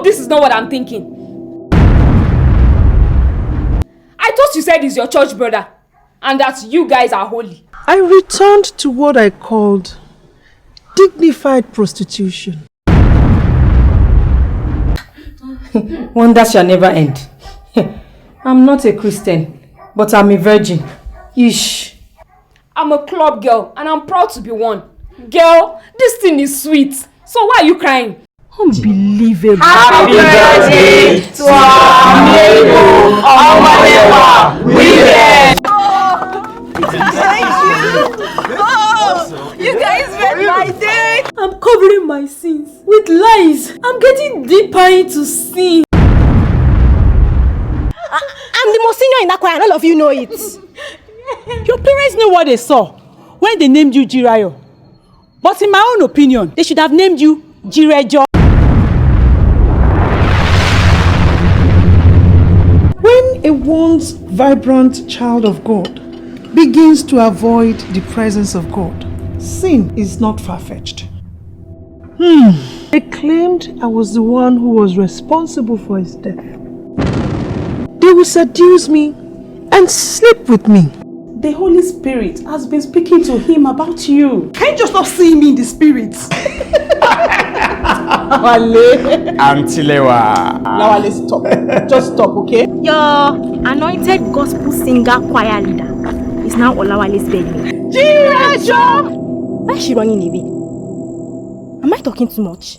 hope this is not what I'm thinking. I thought you said he's your church brother and that you guys are holy. I returned to what I called dignified prostitution. Wonders shall never end. I'm not a Christian, but I'm a virgin. Ish. I'm a club girl and I'm proud to be one. Girl, this thing is sweet. So why are you crying? Unbelievable. Happy birthday to our Mabel, our women. Thank you. Oh, you guys made my day. I'm covering my sins with lies. I'm getting deeper into sin. I'm the most senior in that choir and all of you know it. Your parents know what they saw when they named you Jirayo. But in my own opinion, they should have named you Jirejo. When a once vibrant child of God begins to avoid the presence of God, sin is not far-fetched. They claimed I was the one who was responsible for his death. They will seduce me and sleep with me. The Holy Spirit has been speaking to him about you. Can't you just stop seeing me in the spirits? Antilewa. Lawale, stop. Just stop, okay? Your anointed gospel singer choir leader is now Olawale's baby. Jirejo! Why is she running away? Am I talking too much?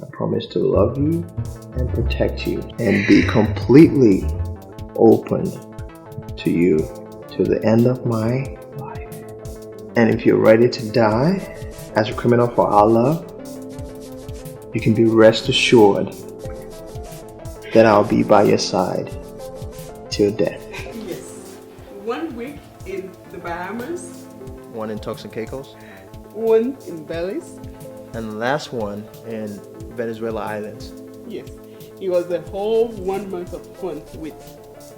I promise to love you and protect you and be completely open to you to the end of my life. And if you're ready to die as a criminal for our love, you can be rest assured that I'll be by your side till death. Yes. 1 week in the Bahamas. 1 in Turks and Caicos. 1 in Belize. And the last one in Venezuela Islands. Yes. It was a whole 1 month of fun with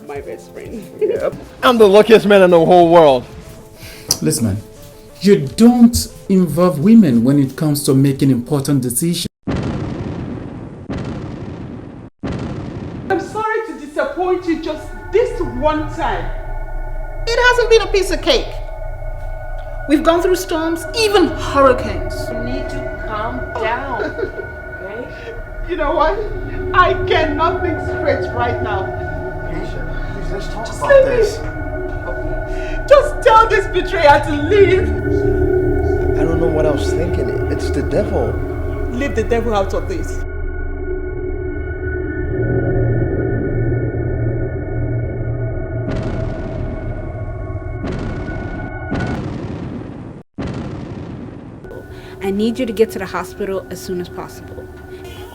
my best friend. Yep. I'm the luckiest man in the whole world. Listen, man, you don't involve women when it comes to making important decisions. I'm sorry to disappoint you just this one time. It hasn't been a piece of cake. We've gone through storms, even hurricanes. You need to calm down, okay? You know what? I cannot think straight right now. Please, let's talk Just about leave this. me. Just tell this betrayer to leave. I don't know what I was thinking. It's the devil. Leave the devil out of this. I need you to get to the hospital as soon as possible.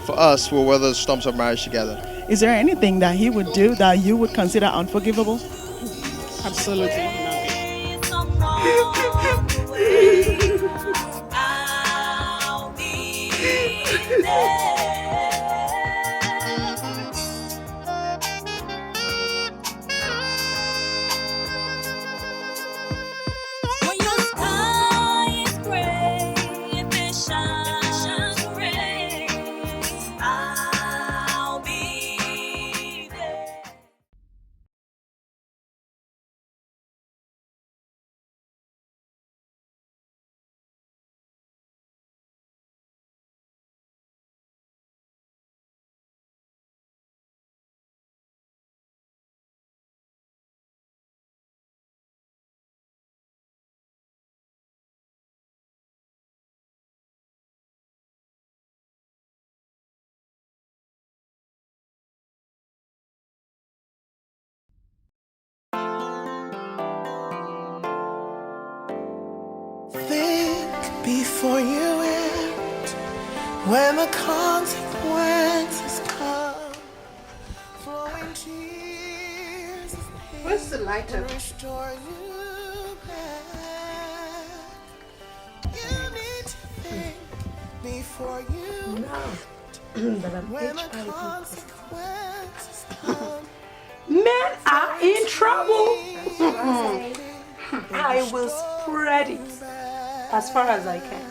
For us, we'll weather the storms of marriage together. Is there anything that he would do that you would consider unforgivable? Absolutely Think before you act when the consequences come. Where's the lighter? Before you Men are in trouble. I will spread it as far as I can.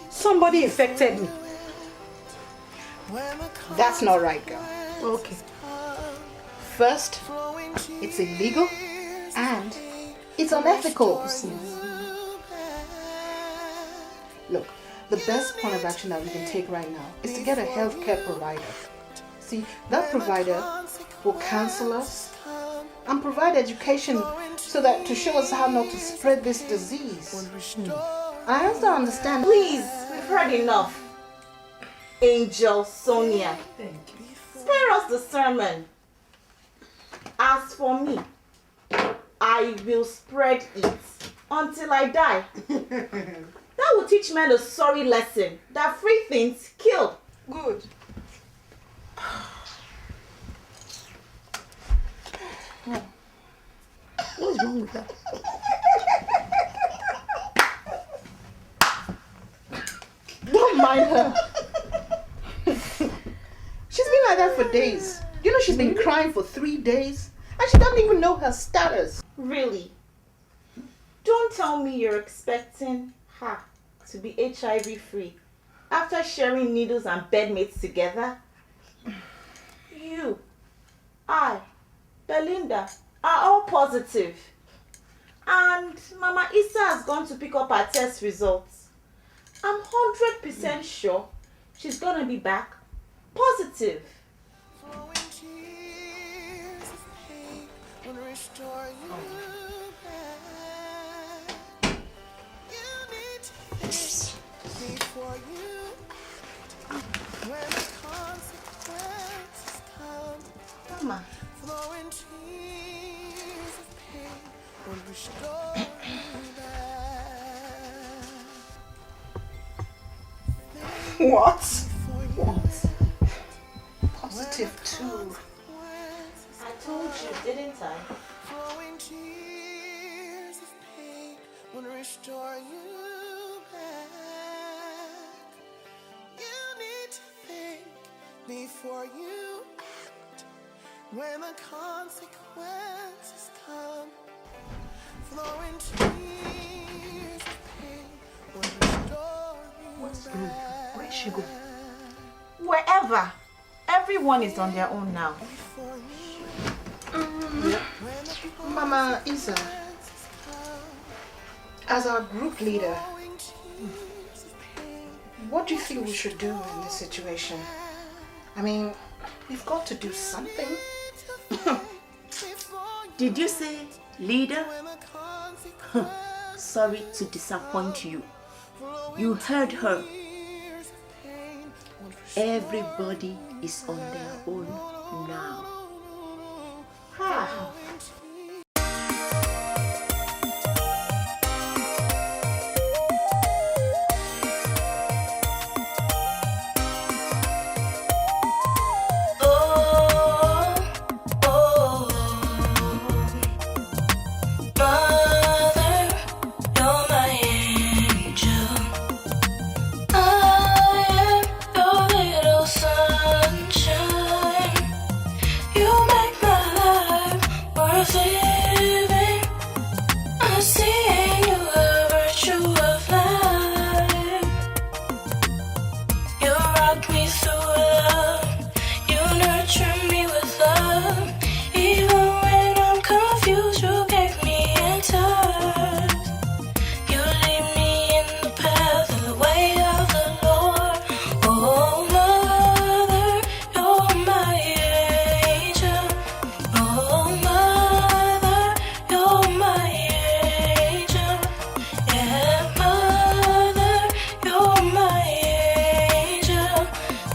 Somebody infected me. That's not right, girl. Okay. First, it's illegal and it's unethical. Look, the best point of action that we can take right now is to get a healthcare provider. See, that provider will counsel us and provide education so that to show us how not to spread this disease. I also understand. Please, we've heard enough. Angel Sonia, spare us the sermon. As for me, I will spread it until I die. That will teach men a sorry lesson that free things kill. Good. What's wrong with that? Don't mind her. She's been like that for days. You know she's been crying for 3 days and she doesn't even know her status. Really? Don't tell me you're expecting her to be HIV free after sharing needles and bedmates together. You, I, Belinda are all positive. And Mama Issa has gone to pick up her test results. I'm 100% sure she's gonna be back positive. Before you when the consequences come, Mama. flowing tears of pain will restore you back. What? Positive too. I told you, didn't I? Flowing tears of pain will restore you back. You need to think before you act. When the consequences come, flowing tears of pain will restore you back. Where'd she go? Wherever. Everyone is on their own now. Mama Isa, as our group leader, what do you feel we should do in this situation? I mean, we've got to do something. Did you say leader? Sorry to disappoint you. You heard her. Everybody is on their own now.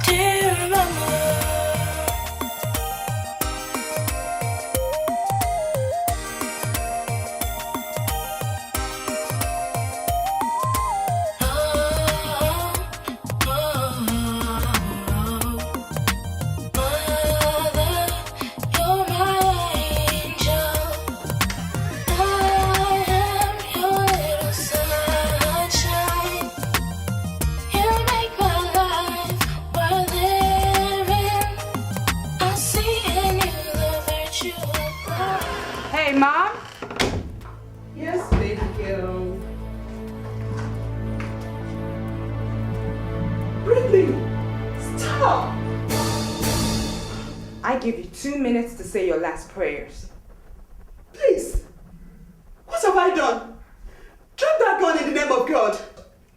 Dear Mama. Hey, Mom? Yes, baby girl. Brittany, stop! I give you 2 minutes to say your last prayers. Please. What have I done? Drop that gun in the name of God.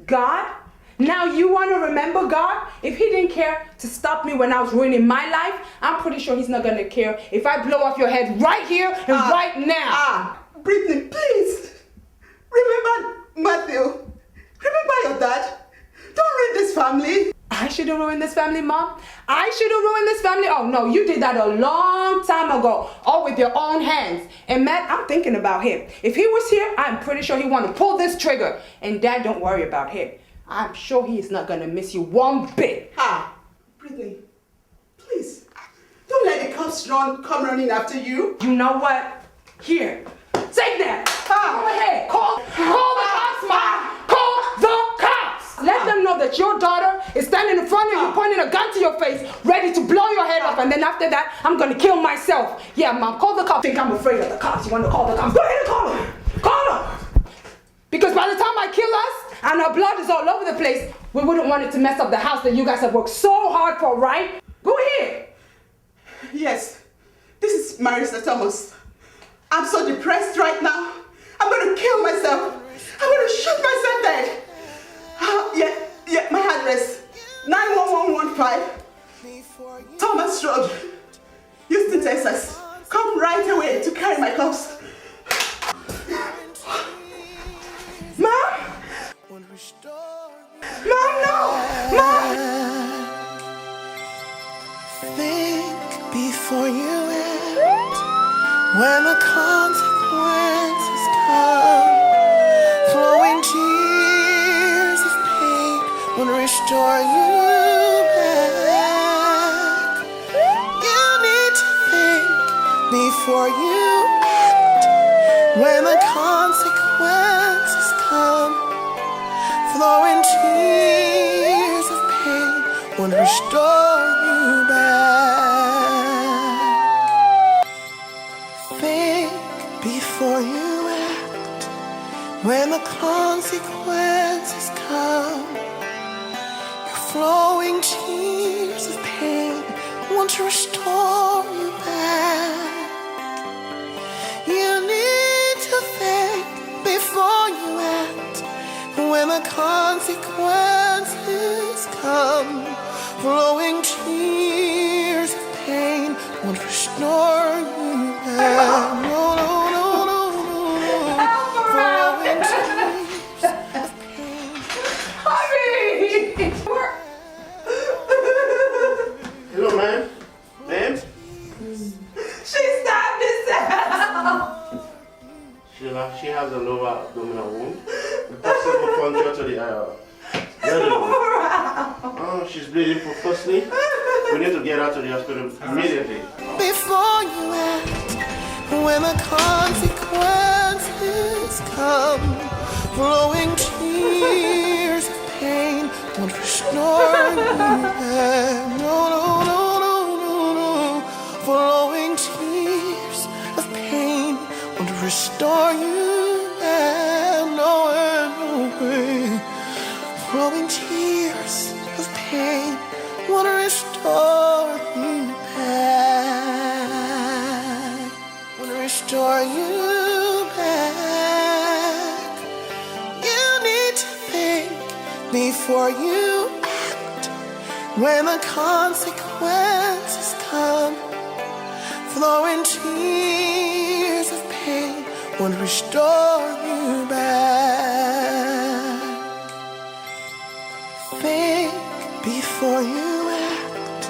God? Now you want to remember God? If he didn't care to stop me when I was ruining my life, I'm pretty sure he's not going to care if I blow off your head right here and right now. Brittany, please. Remember Matthew. Remember your dad. Don't ruin this family. I shouldn't ruin this family, Mom. I shouldn't ruin this family. Oh, no, you did that a long time ago, all with your own hands. And Matt, I'm thinking about him. If he was here, I'm pretty sure he want to pull this trigger. And Dad, don't worry about him. I'm sure he is not going to miss you one bit. Brittany, please. Don't let the cops come running after you. You know what? Here, take that. Go ahead. Call the cops, Mom. Call the cops. Let them know that your daughter is standing in front of you, pointing a gun to your face, ready to blow your head off. And then after that, I'm going to kill myself. Yeah, Mom, call the cops. Think I'm afraid of the cops. You want to call the cops? Go ahead and call them. Call them. Because by the time I kill us and our blood is all over the place, we wouldn't want it to mess up the house that you guys have worked so hard for, right? Go ahead. Yes, this is Marissa Thomas. I'm so depressed right now. I'm going to kill myself. I'm going to shoot myself dead. Yeah, my address, 91115 Thomas Road, Houston, Texas. Come right away to carry my clothes. Mom? Mom, no! Mom! Think before you act. When the consequences come, flowing tears of pain will restore you back. You need to think before you act. When the consequences come, flowing tears of pain will restore you back. Think before you act. When the consequences come, your flowing tears of pain want to restore you back. You need to think before you act. When the consequences come, flowing tears of pain won't restore you back. No, no, no, no, no, no. Flowing tears of pain. Hello, ma'am. Ma'am? She stabbed herself. She has a lower abdominal wound. Possible puncture to the oh, she's bleeding profusely. We need to get her to the hospital immediately. Before you act, when the consequences come, flowing tears of pain won't restore you back. No, no, no, no, no, no. Flowing tears of pain won't restore you back. No way, no way. Flowing tears of pain won't restore you back. Won't restore you back. You need to think before you act. When the consequences come, flowing tears of pain won't restore you back. Think before you act.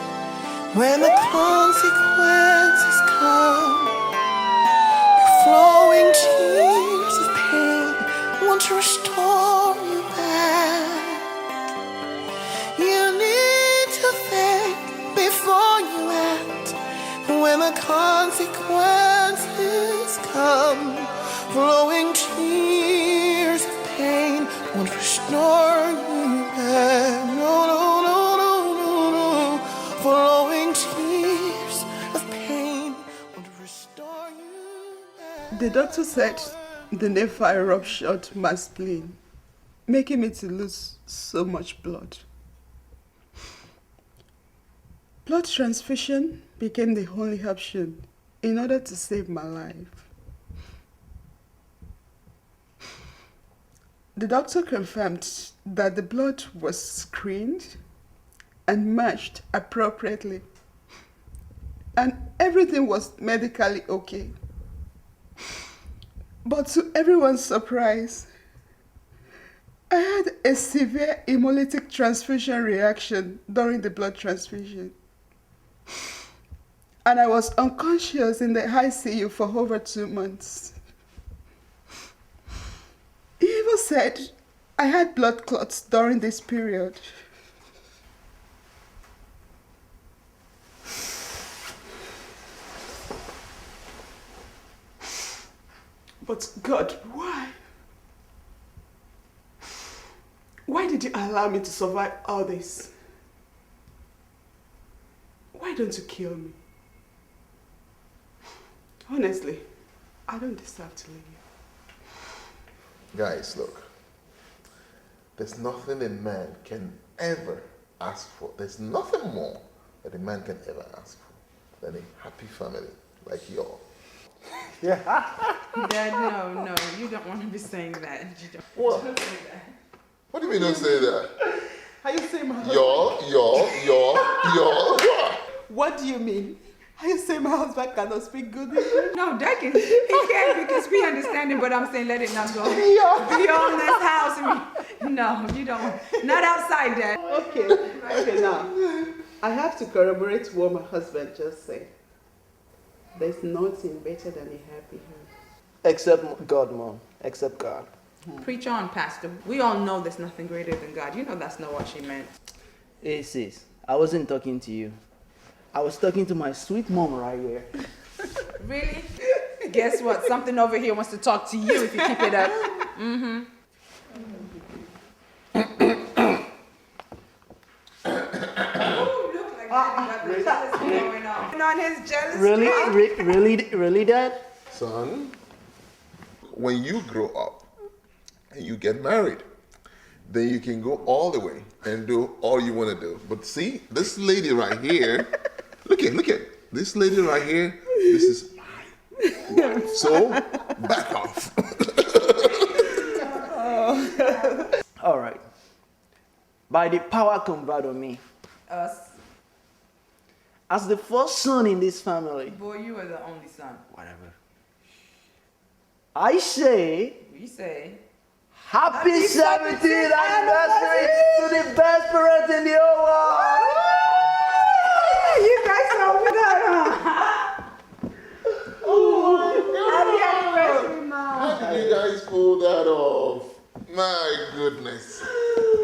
When the consequences come, your flowing tears of pain want to restore you back. You need to think before you act. When the consequences come, flowing tears of pain won't restore you back. No, no, no, no, no, no. Flowing tears of pain won't restore you back. The doctor said the nephile ruptured my spleen, making me to lose so much blood. Blood transfusion became the only option in order to save my life. The doctor confirmed that the blood was screened and matched appropriately, and everything was medically okay. But to everyone's surprise, I had a severe hemolytic transfusion reaction during the blood transfusion. And I was unconscious in the ICU for over 2 months. He even said I had blood clots during this period. But God, why? Why did you allow me to survive all this? Why don't you kill me? Honestly, I don't deserve to live. Guys, look. There's nothing a man can ever ask for. There's nothing more that a man can ever ask for than a happy family like yours. Yeah. Dad, no, you don't want to be saying that. You don't. What? Don't say that. What do you mean don't say that? How you say my husband? Y'all. What do you mean? How you say my husband cannot speak good English? No, Dad can. He can because we understand it, but I'm saying let it not go beyond this house. No, you don't. Not outside, Dad. Okay, now. I have to corroborate what my husband just said. There's nothing better than a happy home. Except God, Mom. Except God. Preach on, Pastor. We all know there's nothing greater than God. You know that's not what she meant. Hey, sis. I wasn't talking to you. I was talking to my sweet mom right here. Really? Guess what? Something over here wants to talk to you if you keep it up. Mm-hmm. On his jealousy. Really, Dad? Son, when you grow up and you get married, then you can go all the way and do all you want to do. But see, this lady right here, look at this lady right here, this is mine. So, back off. All right. By the power conferred on me, Us. as the first son in this family, Boy, you are the only son. whatever, I say, We say. Happy 17th anniversary to the best parents in the whole world! You guys know that, Happy anniversary, Mom. How did you guys pull that off? My goodness.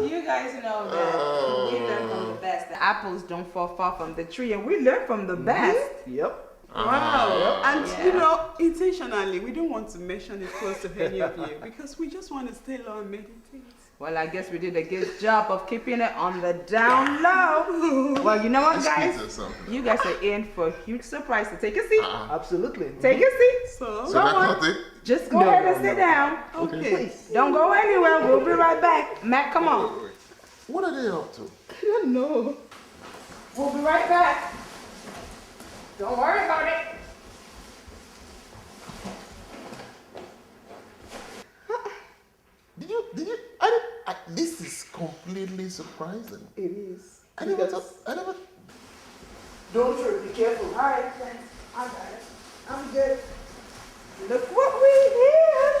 You guys know that we learn from the best. The apples don't fall far from the tree, and we learn from the best. Yep. Wow. And Yeah. you know, intentionally, we don't want to mention it close to any of you because we just want to stay low and meditate. Well, I guess we did a good job of keeping it on the down low. Well, you know what, guys? You guys are in for a huge surprise. So take a seat. Absolutely. Take a seat. So go on. Just go ahead and sit down. Okay. Don't go anywhere. We'll be right back. Matt, come on. Wait. What are they up to? I don't know. We'll be right back. Don't worry about it. Did you? This is completely surprising. It is. I never. Don't trip, be careful. All right, friends. I got it. I'm good. Look what we here.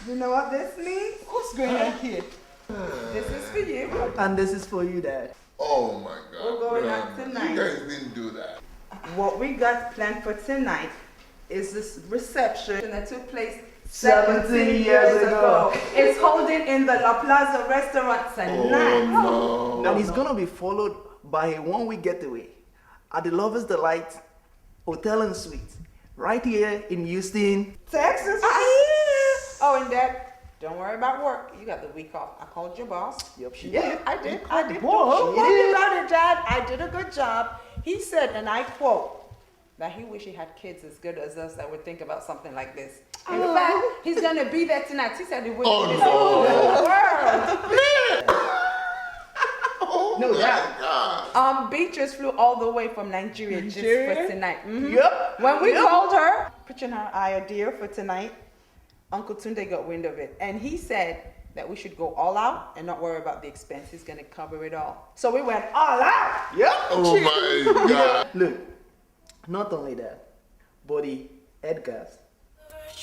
You know what this means? What's going on here? This is for you. And this is for you, Dad. Oh my God. We're going out tonight. You guys didn't do that. What we got planned for tonight is this reception that took place 17 years ago. It's holding in the La Plaza restaurant tonight. Oh, no. And it's gonna be followed by a one-week getaway at the Lover's Delight Hotel and Suite, right here in Houston, Texas. Oh, and Dad, don't worry about work. You got the week off. I called your boss. Yep, she Yeah, did. I did. Boss, Don't she worry did. about it, Dad. I did a good job. He said, and I quote, that he wish he had kids as good as us that would think about something like this. In fact, he's gonna be there tonight. He said he wished he No doubt. Beatrice flew all the way from Nigeria just for tonight. Yep. When we called her, pitching her idea for tonight, Uncle Tunde got wind of it, and he said that we should go all out and not worry about the expense. He's gonna cover it all. So we went all out. Yep. Oh my God. Look, not only that, but the Edgars,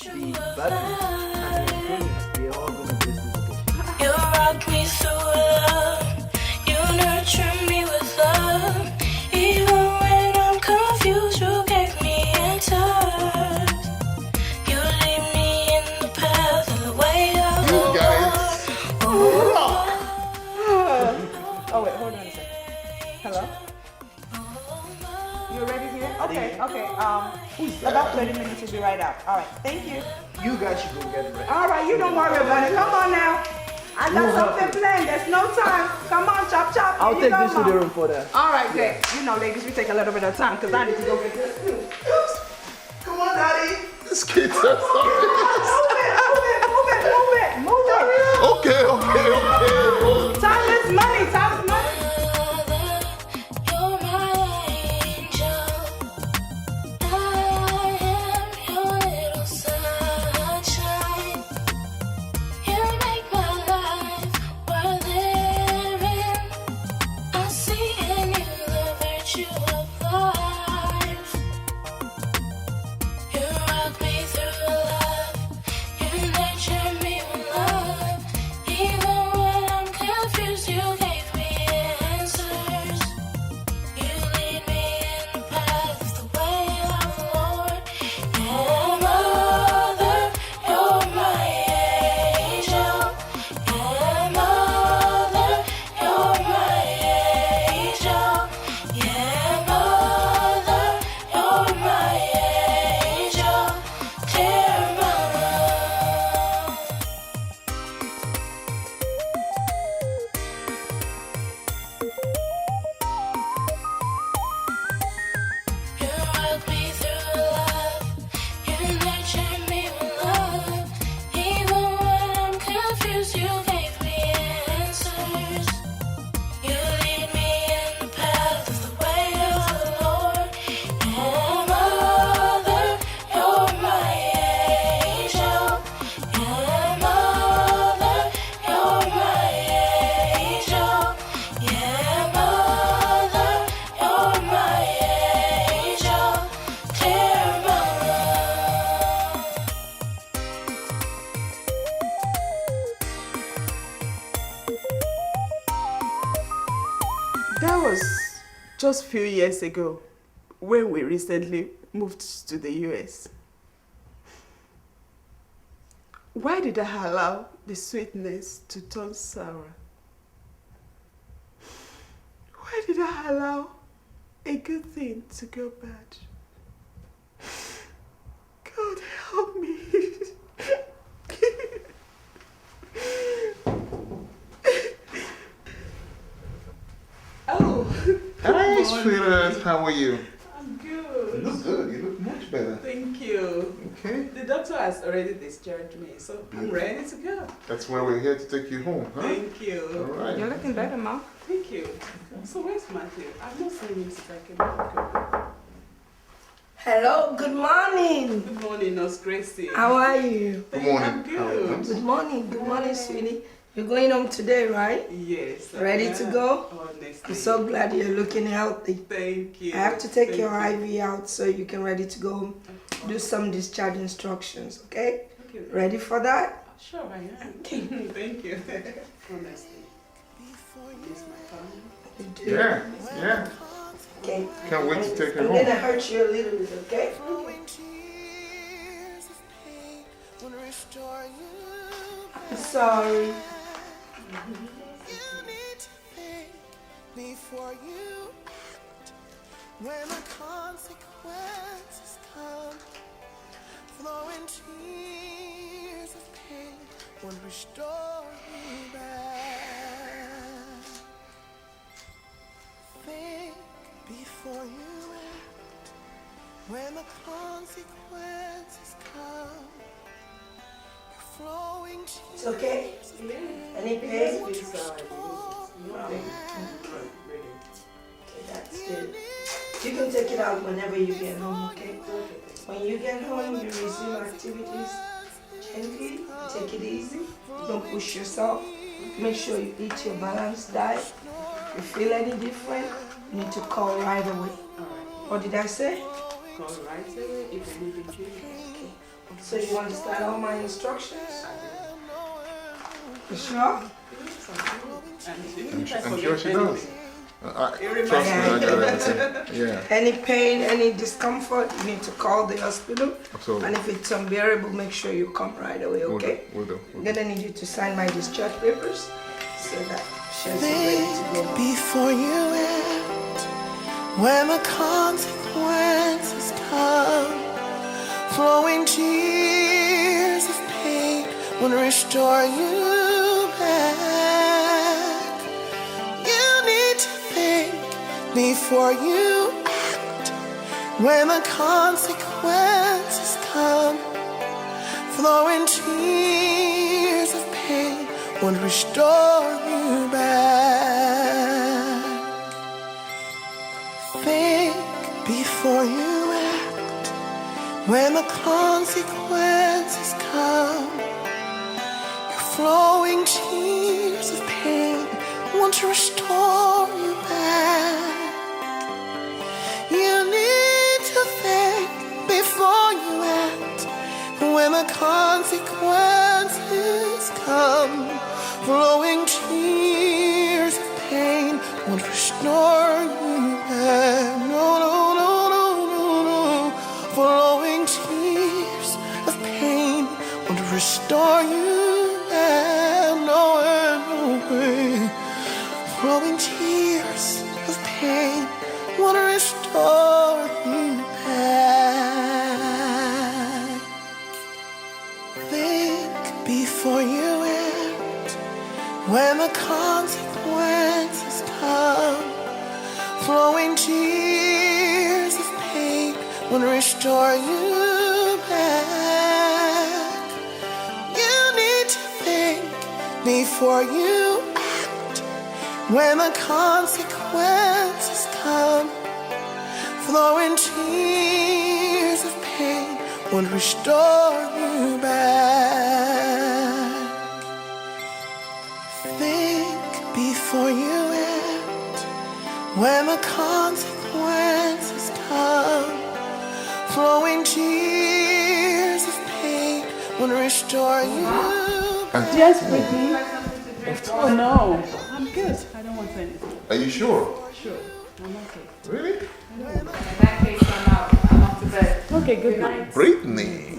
the Beatrice, and the Phoenix, they're all gonna bless this occasion. You rock me through love. You nurture me with love. Even when I'm confused, you gave me answers. You lead me in the path and the way of the Lord. Oh wait, hold on a second. Hello? You ready here? Okay. About 30 minutes, we'll be right out. All right, thank you. You guys should go get ready. All right, you don't worry about it. Come on now. I got something planned. There's no time. Come on, chop chop. I'll Here you take go, this to Mom. the room for that. All right, great. You know, ladies, we take a little bit of time because I need to go get this too. Come on, Daddy. This kid said something. Move it. Okay. Time is money. Time is money. You're my angel. I am your little sunshine. You make my life worth living. I see in you the virtue of life. You rock me through love. You nurture me with love. Even when I'm confused, you gave me answers. You lead me in the path of the way of the Lord. You're mother, you're my angel. You're mother, you're my angel. Yeah, mother, you're my angel. Dear mama. You rock me through love. You nurture me with love. Even when I'm confused, you gave me answers. You lead me in the path of the way of the Lord. You're mother, you're my angel. You're mother, you're my angel. Yeah, mother, you're my angel. Dear mama. That was just a few years ago when we recently moved to the US. Why did I allow the sweetness to turn sour? Why did I allow a good thing to go bad? God help me. Oh. Hi, sweetheart. How are you? I'm good. You look good. You look much better. Thank you. Okay. The doctor has already discharged me, so I'm ready to go. That's why we're here to take you home, huh? Thank you. All right. You're looking better, Mom. Thank you. So where's Matthew? I've not seen him since I came back. Hello, good morning. Good morning, Nurse Gracie. How are you? Good morning. I'm good. Good morning, sweetie. You're going home today, right? Yes. Ready to go? Honestly. I'm so glad you're looking healthy. Thank you. I have to take Thank your you. IV out so you can ready to go home. Do some discharge instructions, okay? Okay. Ready for that? Sure, I am. Okay. Thank you. Honestly. It's my time. You do? Yeah. Okay. Can't wait to take her I'm home. gonna hurt you a little bit, okay? I'm sorry. Before you act, when the consequences come, flowing tears of pain will restore me back. Think before you act, When the consequences come, you're flowing tears. It's okay? Any pain? Okay, that's good. You can take it out whenever you get home, okay? When you get home, you resume activities gently, take it easy, don't push yourself. Make sure you eat your balanced diet. If you feel any different, you need to call right away. What did I say? Call right away if you need to treat. Okay. So you understand all my instructions? You sure? I'm sure she does. Trust me, I got everything. Yeah. Any pain, any discomfort, you need to call the hospital. Absolutely. And if it's unbearable, make sure you come right away, okay? We'll do. I'm gonna need you to sign my discharge papers so that she's ready to go. Before you act, when the consequences come, flowing tears of pain will restore you back. You need to think before you act. When the consequences come, flowing tears of pain will restore you back. Think before you act. When the consequences come, your flowing tears of pain want to restore you back. You need to think before you act. When the consequences come, flowing tears of pain won't restore you back. No, no, no, no, no, no. Flowing tears of pain won't restore you back. No way, no way. Flowing tears of pain won't restore you back. Think before you act. When the consequences come, flowing tears of pain will restore you back. You need to think before you act. When the consequences come, flowing tears of pain will restore you back. Think before you act. When the consequences come, flowing tears of pain will restore you back. Yes, Brittany. Oh no, I'm good. I don't want anything. Are you sure? Sure, I'm okay. Really? No. In that case, I'm off to bed. Okay, good night. Brittany,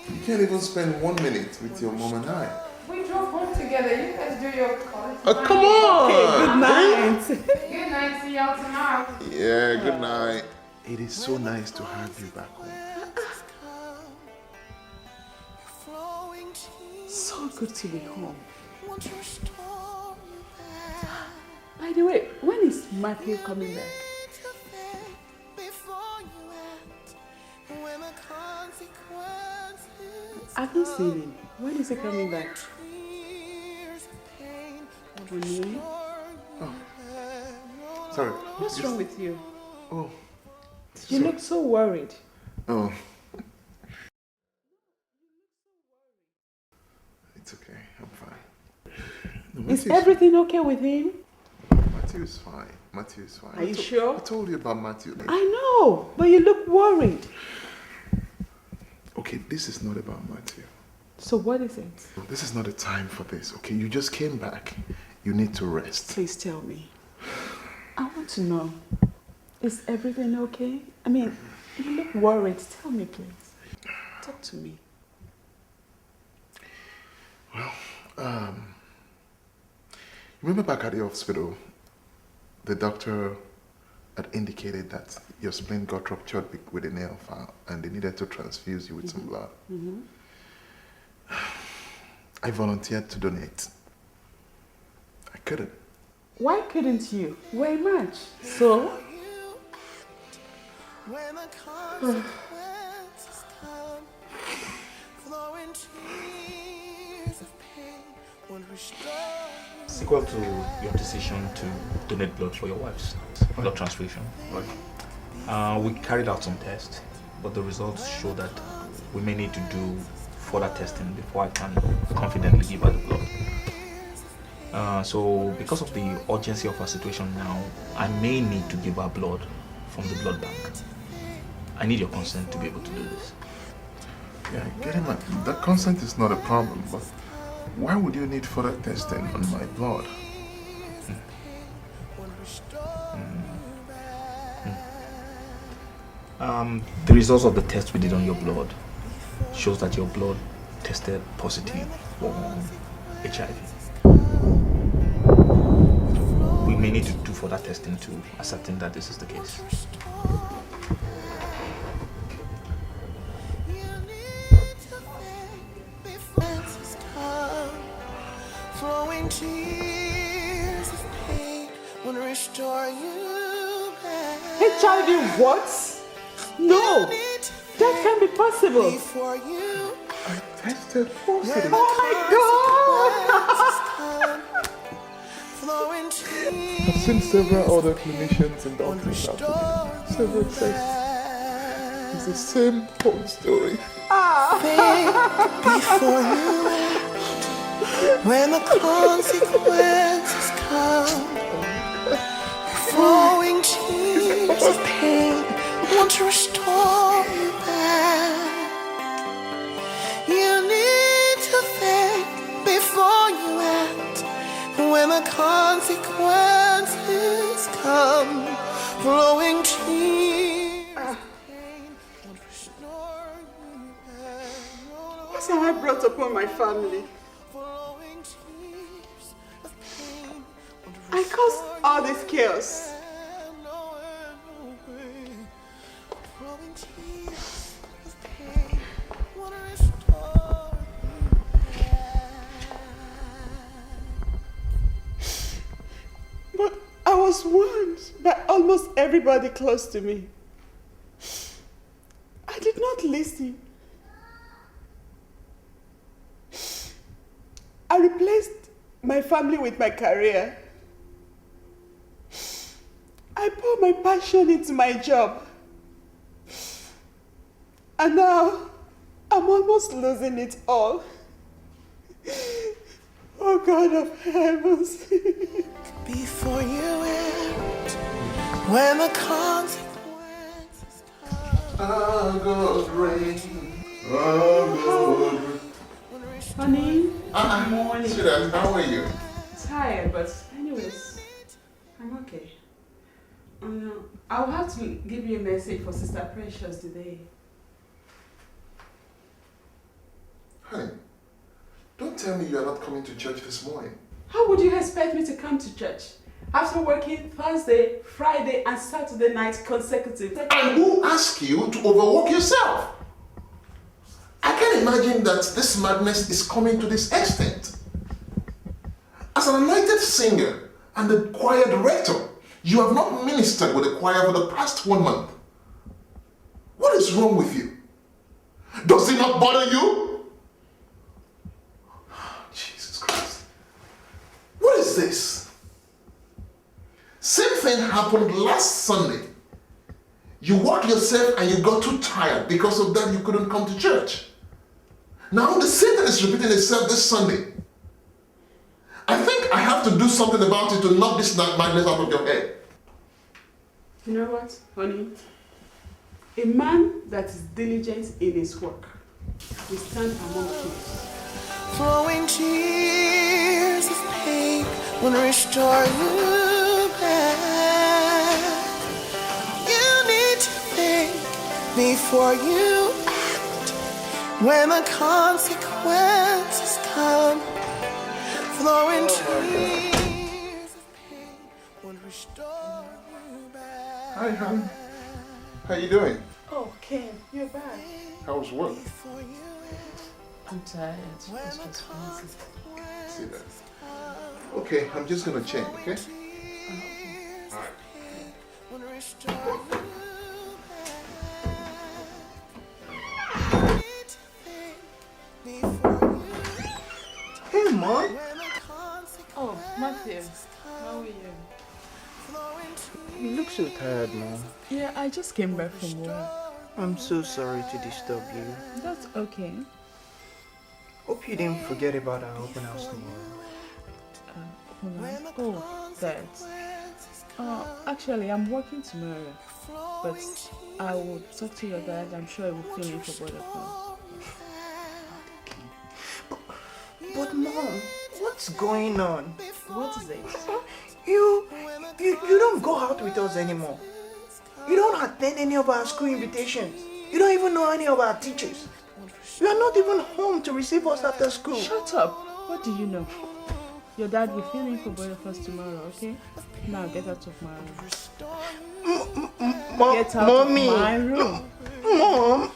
you can't even spend 1 minute with your mom and I. We drove home together. You guys do your calls. Oh, come on! Okay, good night. Good night. See y'all tomorrow. Yeah, good night. It is so nice to have you back home. So good to be home. By the way, when is Matthew coming back? I've not seen him. When is he coming back? Really? Oh. Sorry. What's wrong with you? Oh. You look so worried. Oh. It's okay. I'm fine. No, Is everything okay with him? Matthew is fine. Matthew is fine. Are you sure? I told you about Matthew. I know, but you look worried. Okay, this is not about Matthew. So what is it? This is not the time for this, okay? You just came back. You need to rest. Please tell me. I want to know. Is everything okay? I mean, you look worried. Tell me, please. Talk to me. Well, remember back at the hospital, the doctor had indicated that your spleen got ruptured with a nail file and they needed to transfuse you with some blood. I volunteered to donate. I couldn't. Why couldn't you? Very much. So? when the consequences come, flowing tears of pain will restore you. Sequel to your decision to donate blood for your wife's blood transfusion, we carried out some tests, but the results show that we may need to do further testing before I can confidently give her the blood. So because of the urgency of her situation now, I may need to give her blood from the blood bank. I need your consent to be able to do this. Yeah, get him. The consent is not a problem, but why would you need further testing on my blood? The results of the test we did on your blood shows that your blood tested positive for HIV. We may need to do further testing to ascertain that this is the case. Flowing tears of pain will restore you back. HIV what? No! That can't be possible! Before you I tested positive. Oh flowing tears. I've seen several other clinicians and doctors after me. Several tests. It's the same whole story. Before you act, when the consequences come, flowing tears of pain want to restore you back. You need to think before you act, when the consequences come, flowing tears of pain want to restore you back. What have I brought upon my family? I caused all this chaos. But I was warned by almost everybody close to me. I did not listen. I replaced my family with my career. I poured my passion into my job. And now, I'm almost losing it all. Oh God of heavens. Before you act, when the consequences come. Oh God, rain. Oh God, rain. Honey, good morning. Sweetheart, how are you? Tired, but anyways, I'm okay. I'll have to give you a message for Sister Precious today. Honey, don't tell me you are not coming to church this morning. How would you expect me to come to church after working Thursday, Friday, and Saturday night consecutively? And who asked you to overwork yourself? I can't imagine that this madness is coming to this extent. As an anointed singer and the choir director, you have not ministered with the choir for the past 1 month. What is wrong with you? Does it not bother you? Jesus Christ. What is this? Same thing happened last Sunday. You worked yourself and you got too tired. Because of that, you couldn't come to church. Now the same thing is repeating itself this Sunday. I think I have to do something about it to knock this madness out of your head. You know what, honey? A man that is diligent in his work will stand among kings. Flowing tears of pain will restore you back. You need to think before you act, when the consequences come. Flowing tears of pain will restore you back. Hi, hon. How you doing? Oh, Ken, you're back. How was work? I'm tired. It's just crazy. See that? Okay, I'm just gonna change, okay? Alright. Mom? Oh, Matthew, how are you? You look so tired, Mom. Yeah, I just came back from work. I'm so sorry to disturb you. That's okay. Hope you didn't forget about our open house tomorrow. Oh, that. Actually, I'm working tomorrow, but I will talk to your dad. I'm sure he will fill in for both of us. But Mom, what's going on? What is it? You don't go out with us anymore. You don't attend any of our school invitations. You don't even know any of our teachers. You are not even home to receive us after school. Shut up. What do you know? Your dad will fill in for both of us tomorrow, okay? Now get out of my room. Get out Mommy. of my room. Mom.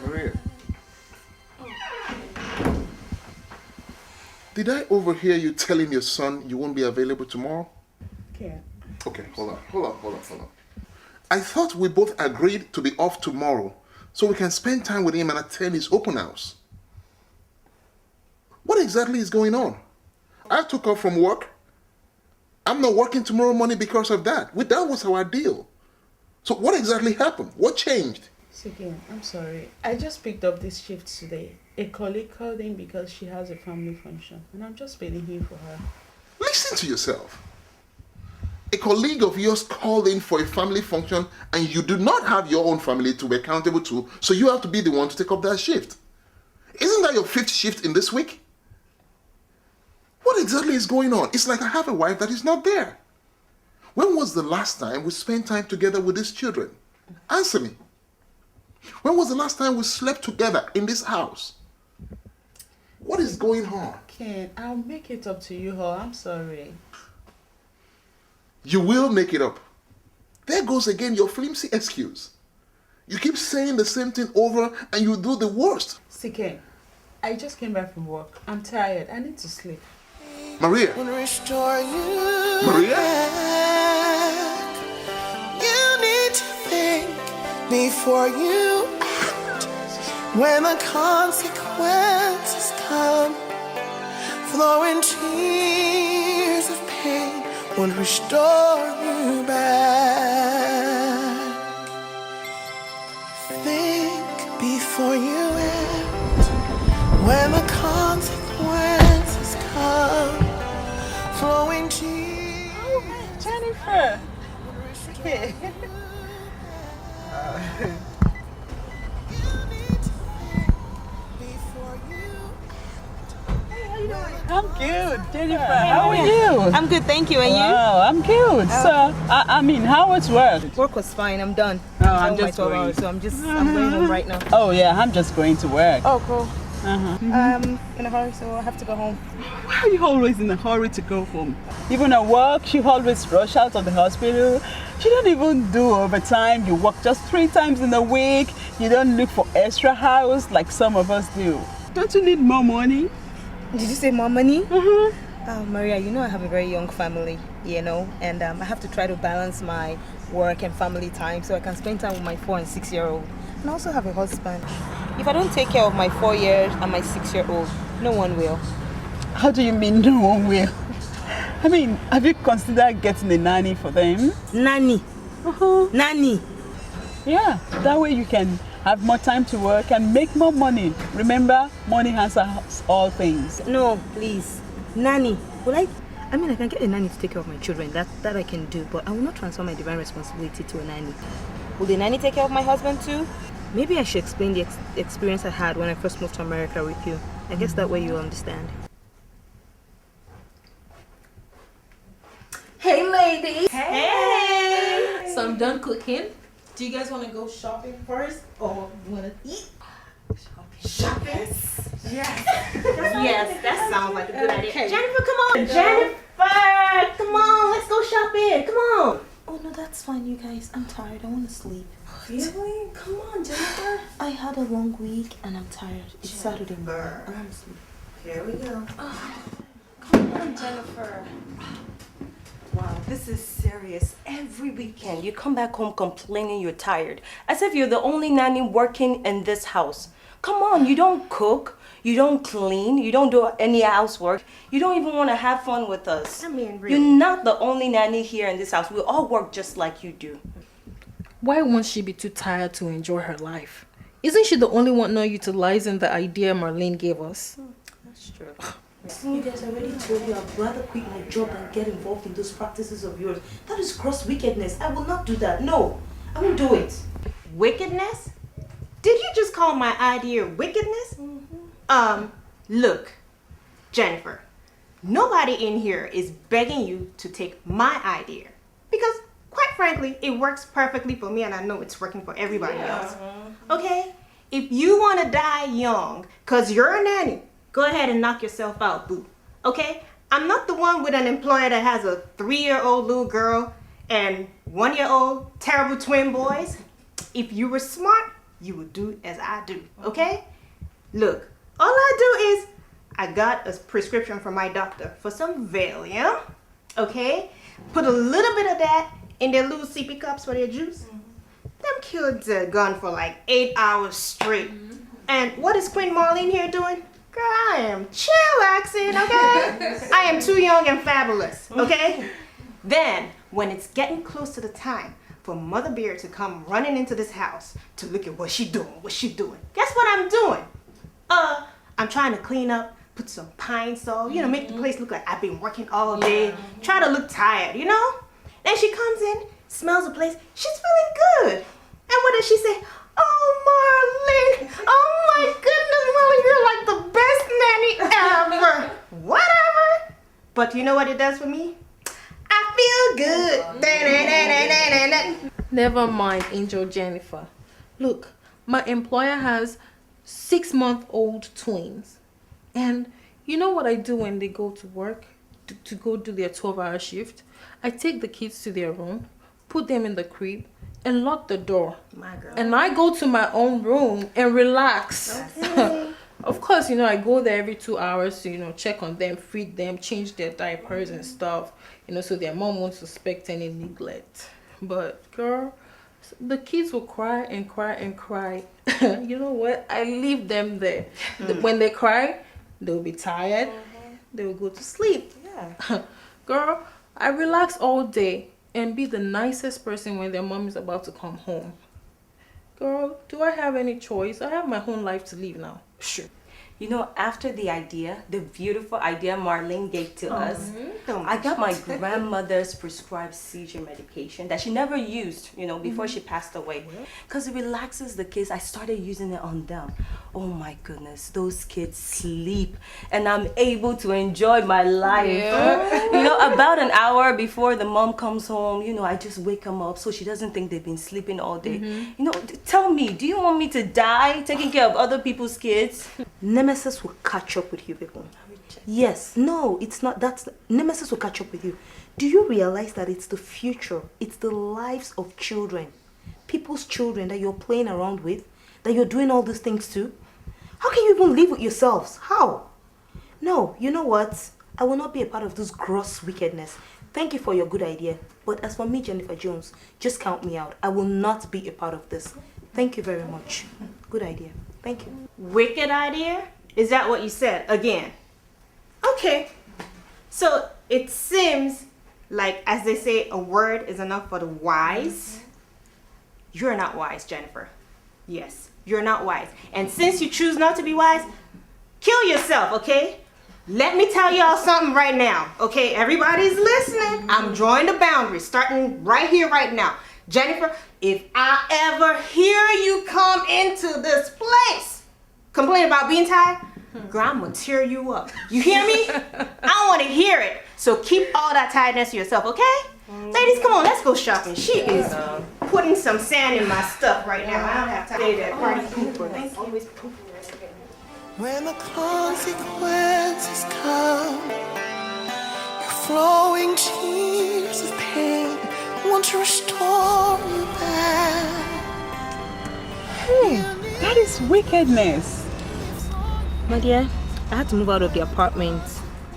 Maria. Did I overhear you telling your son you won't be available tomorrow? Okay. Okay, hold on. I thought we both agreed to be off tomorrow so we can spend time with him and attend his open house. What exactly is going on? I took off from work. I'm not working tomorrow morning because of that. That was our deal. So what exactly happened? What changed? Again, I'm sorry. I just picked up this shift today. A colleague called in because she has a family function, and I'm just filling in for her. Listen to yourself. A colleague of yours called in for a family function and you do not have your own family to be accountable to, so you have to be the one to take up that shift. Isn't that your 5th shift in this week? What exactly is going on? It's like I have a wife that is not there. When was the last time we spent time together with these children? Answer me. When was the last time we slept together in this house? What is going on? Ken, I'll make it up to you, I'm sorry. You will make it up. There goes again your flimsy excuse. You keep saying the same thing over and you do the worst. Ken, I just came back from work. I'm tired. I need to sleep. Maria. Maria? You need to think before you act. When the consequences come, flowing tears of pain won't restore you back. Think before you act. When the consequences come, flowing tears. Oh, Jennifer. Okay. I'm good, Jennifer. How are you? I'm good, thank you. And you? Wow, I'm good. So, I mean, how was work? Work was fine. I'm done. Oh, I'm just my 12 hours, so I'm going home right now. Oh yeah, I'm just going to work. Oh, cool. In a hurry, so I have to go home. Why are you always in a hurry to go home? Even at work, you always rush out of the hospital. You don't even do overtime. You work just 3 times in a week. You don't look for extra hours like some of us do. Don't you need more money? Did you say more money? Maria, you know I have a very young family, and I have to try to balance my work and family time so I can spend time with my 4- and 6-year-old. And I also have a husband. If I don't take care of my 4-year and my 6-year-old, no one will. How do you mean no one will? I mean, have you considered getting a nanny for them? Nanny? Nanny? Yeah, that way you can have more time to work and make more money. Remember, money answers all things. No, please. Nanny. I can get a nanny to take care of my children. That I can do, but I will not transfer my divine responsibility to a nanny. Will the nanny take care of my husband too? Maybe I should explain the experience I had when I first moved to America with you. I guess that way you'll understand. Hey, ladies. Hey. So I'm done cooking. Do you guys want to go shopping first or you want to eat? Shopping? Yes, that sounds like a good idea. Okay. Jennifer, come on. Jennifer, come on, let's go shopping. Come on. Oh no, that's fine, you guys. I'm tired. I want to sleep. Really? Come on, Jennifer. I had a long week and I'm tired. It's Saturday morning. I want to sleep. Here we go. Come on, Jennifer. Wow, this is serious. Every weekend, you come back home complaining you're tired. As if you're the only nanny working in this house. Come on, you don't cook, you don't clean, you don't do any housework. You don't even want to have fun with us. I mean, really. You're not the only nanny here in this house. We all work just like you do. Why won't she be too tired to enjoy her life? Isn't she the only one not utilizing the idea Marlene gave us? That's true. You guys already told you I'd rather quit my job than get involved in those practices of yours. That is gross wickedness. I will not do that. No, I won't do it. Wickedness? Did you just call my idea wickedness? Look, Jennifer, nobody in here is begging you to take my idea. Because, quite frankly, it works perfectly for me and I know it's working for everybody else. Okay? If you want to die young, because you're a nanny, go ahead and knock yourself out, boo. Okay? I'm not the one with an employer that has a 3-year-old little girl and 1-year-old terrible twin boys. If you were smart, you would do as I do. Okay? Look, all I do is I got a prescription from my doctor for some Valium. Okay? Put a little bit of that in their little sippy cups for their juice. Them kids are gone for like 8 hours straight. And what is Queen Marlene here doing? Girl, I am chillaxing, okay? I am too young and fabulous, okay? Then, when it's getting close to the time for Mother Bear to come running into this house to look at what she doing, guess what I'm doing? I'm trying to clean up, put some pine sol, make the place look like I've been working all day, try to look tired, Then she comes in, smells the place, she's feeling good. And what does she say? Oh, Marlene, oh my goodness, Marlene, you're like the best nanny ever. Whatever. But you know what it does for me? I feel good. Never mind, Angel Jennifer. Look, my employer has 6-month-old twins. And you know what I do when they go to work? To go do their 12-hour shift? I take the kids to their room, put them in the crib, and lock the door. My girl. And I go to my own room and relax. Okay. Of course, I go there every 2 hours to, check on them, feed them, change their diapers and stuff, so their mom won't suspect any neglect. But, girl, the kids will cry and cry and cry. You know what? I leave them there. When they cry, they'll be tired. They'll go to sleep. Yeah. Girl, I relax all day and be the nicest person when their mom is about to come home. Girl, do I have any choice? I have my own life to live now. Sure. After the beautiful idea Marlene gave to us, I got my grandmother's prescribed seizure medication that she never used, before she passed away. Because it relaxes the kids. I started using it on them. Oh my goodness, those kids sleep and I'm able to enjoy my life. Yeah. About an hour before the mom comes home, I just wake them up so she doesn't think they've been sleeping all day. Tell me, do you want me to die taking care of other people's kids? Nemesis will catch up with you people. Yes, no, it's not. Nemesis will catch up with you. Do you realize that it's the future? It's the lives of children. People's children that you're playing around with, that you're doing all these things to. How can you even live with yourselves? How? No, you know what? I will not be a part of this gross wickedness. Thank you for your good idea. But as for me, Jennifer Jones, just count me out. I will not be a part of this. Thank you very much. Good idea. Thank you. Wicked idea? Is that what you said? Again. Okay. So it seems like, as they say, a word is enough for the wise. You're not wise, Jennifer. Yes, you're not wise. And since you choose not to be wise, kill yourself, okay? Let me tell y'all something right now, okay? Everybody's listening. I'm drawing the boundaries, starting right here, right now. Jennifer, if I ever hear you come into this place complain about being tired, girl, I'm gonna tear you up. You hear me? I don't want to hear it. So keep all that tiredness to yourself, okay? Ladies, come on, let's go shopping. She is putting some sand in my stuff right now. I don't have time to say that party pooper. Always pooping. When the consequences come, your flowing tears of pain want to restore you back. That is wickedness. My dear, I had to move out of the apartment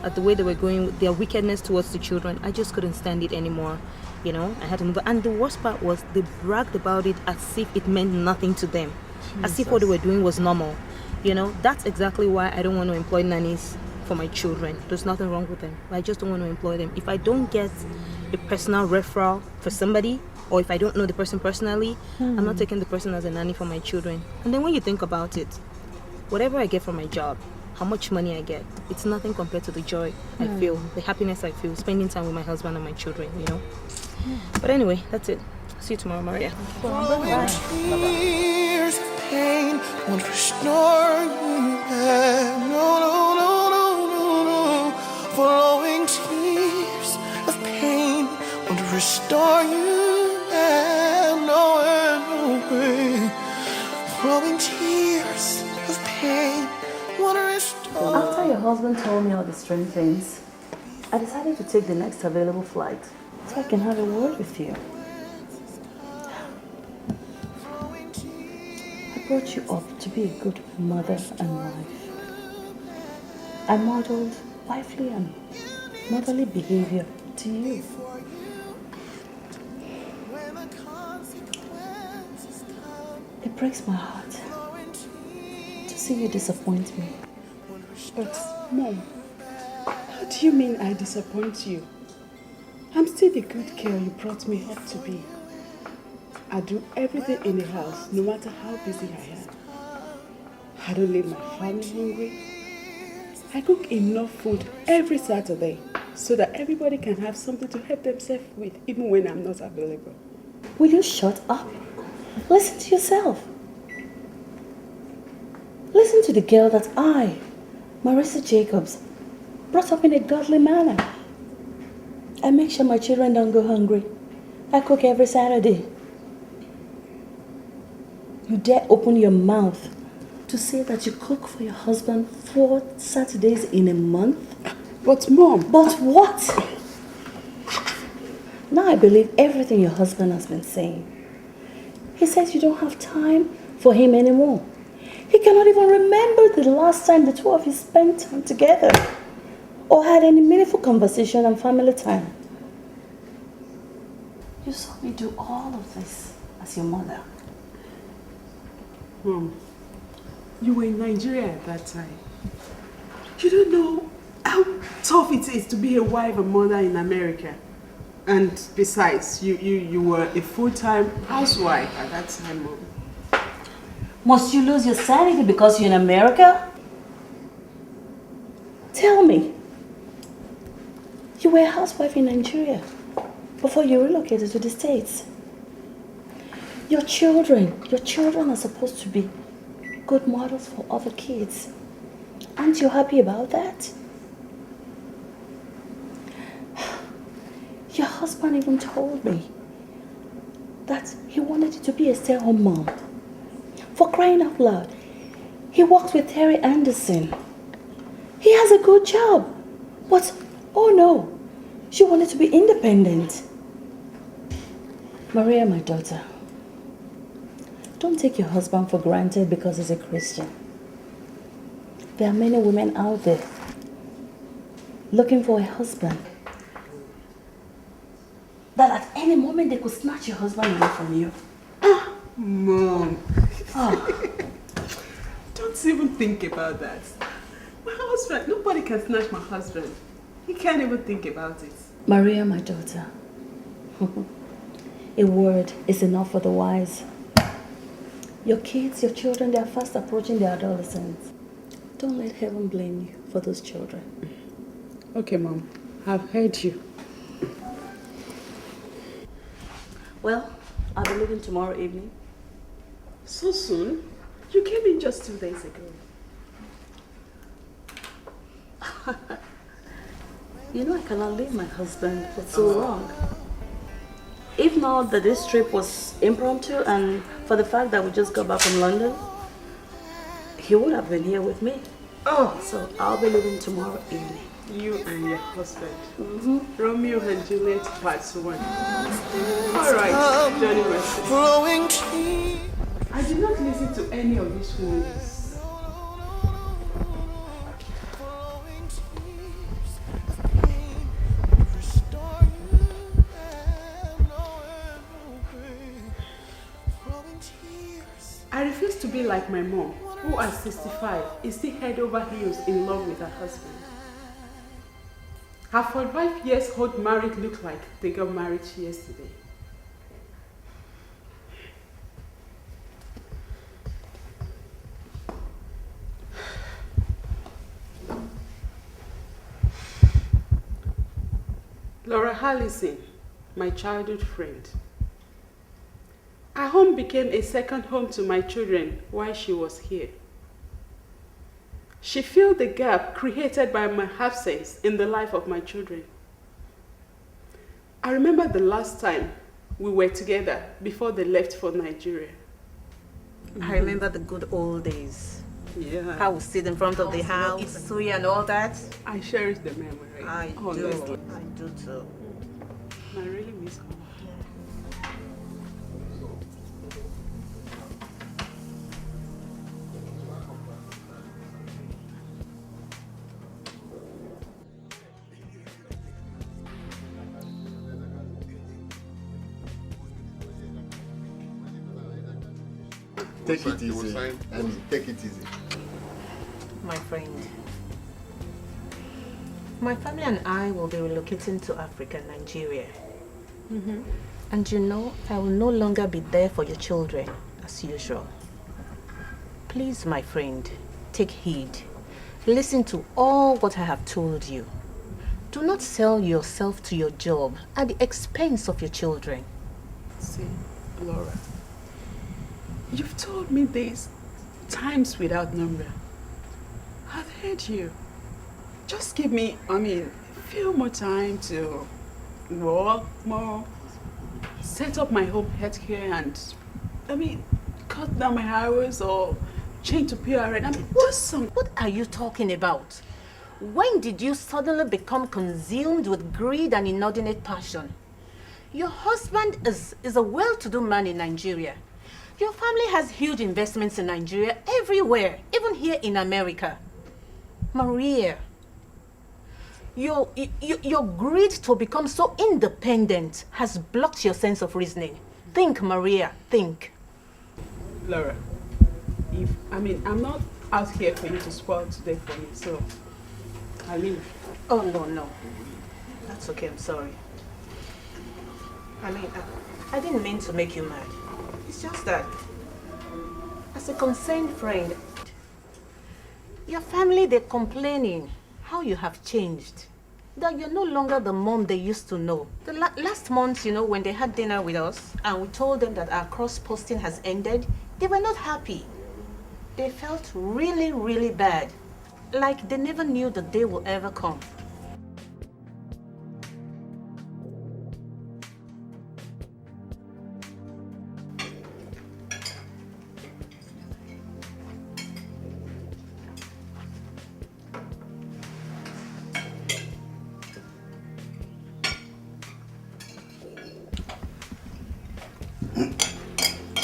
at the way they were going, their wickedness towards the children. I just couldn't stand it anymore. You know, I had to move. And the worst part was they bragged about it as if it meant nothing to them. As if what they were doing was normal. You know, that's exactly why I don't want to employ nannies for my children. There's nothing wrong with them. I just don't want to employ them. If I don't get a personal referral for somebody, or if I don't know the person personally, I'm not taking the person as a nanny for my children. And then when you think about it, whatever I get from my job, how much money I get, it's nothing compared to the joy I feel, the happiness I feel, spending time with my husband and my children, you know. But anyway, that's it. See you tomorrow, Maria. Tears of pain won't restore you back. No, no, no, no, no, no. Flowing tears of pain won't restore you back. No way, no way. Flowing tears of pain won't restore. After your husband told me all the strange things, I decided to take the next available flight so I can have a word with you. I brought you up to be a good mother and wife. I modeled wifely and motherly behavior to you. It breaks my heart to see you disappoint me. But, Mom, how do you mean I disappoint you? I'm still the good girl you brought me up to be. I do everything in the house, no matter how busy I am. I don't leave my family hungry. I cook enough food every Saturday so that everybody can have something to help themselves with, even when I'm not available. Will you shut up? Listen to yourself. Listen to the girl that I, Marissa Jacobs, brought up in a godly manner. I make sure my children don't go hungry. I cook every Saturday. You dare open your mouth to say that you cook for your husband 4 Saturdays in a month? But Mom... But what? Now I believe everything your husband has been saying. He says you don't have time for him anymore. He cannot even remember the last time the two of you spent time together or had any meaningful conversation and family time. You saw me do all of this as your mother. Mom, you were in Nigeria at that time. You don't know how tough it is to be a wife and mother in America. And besides, you were a full-time housewife at that time, Mom. Must you lose your sanity because you're in America? Tell me. You were a housewife in Nigeria before you relocated to the States. Your children are supposed to be good models for other kids. Aren't you happy about that? Your husband even told me that he wanted you to be a stay-at-home mom. For crying out loud, he works with Terry Anderson. He has a good job. But, oh no, she wanted to be independent. Maria, my daughter, don't take your husband for granted because he's a Christian. There are many women out there looking for a husband that at any moment they could snatch your husband away from you. Mom. Oh. Don't even think about that. My husband, nobody can snatch my husband. He can't even think about it. Maria, my daughter, a word is enough for the wise. Your kids, your children, they are fast approaching their adolescence. Don't let heaven blame you for those children. Okay, Mom. I've heard you. Well, I'll be leaving tomorrow evening. So soon? You came in just 2 days ago. You know I cannot leave my husband for so long. If not that this trip was impromptu and for the fact that we just got back from London, he would have been here with me. Oh. So I'll be leaving tomorrow evening. You and your husband. Romeo and Juliet Part 1. Alright, Johnny Mercy. I did not listen to any of these movies. like my mom, who at 65 is still head over heels in love with her husband. Her 45 years old marriage looked like they got married yesterday. Laura Harrison, my childhood friend. Our home became a second home to my children while she was here. She filled the gap created by my absence in the life of my children. I remember the last time we were together before they left for Nigeria. I remember the good old days. Yeah. I would sit in front of the house, eat suya and all that. I cherish the memory. I do. I do too. I really miss her. Take it easy, and take it easy. My friend, my family and I will be relocating to Africa, Nigeria. And you know, I will no longer be there for your children, as usual. Please, my friend, take heed. Listen to all what I have told you. Do not sell yourself to your job at the expense of your children. See, Laura, you've told me this times without number. I've heard you. Just give me, few more time to work more, set up my home healthcare and, cut down my hours or change to PRN. What are you talking about? When did you suddenly become consumed with greed and inordinate passion? Your husband is a well-to-do man in Nigeria. Your family has huge investments in Nigeria everywhere, even here in America. Maria, your greed to become so independent has blocked your sense of reasoning. Think, Maria, think. Laura, I'm not out here for you to spoil today for me, so I leave. Oh, no. That's okay, I'm sorry. I didn't mean to make you mad. It's just that, as a concerned friend, your family, they're complaining how you have changed. That you're no longer the mom they used to know. The last month, when they had dinner with us and we told them that our cross-posting has ended, they were not happy. They felt really, really bad. Like they never knew the day will ever come.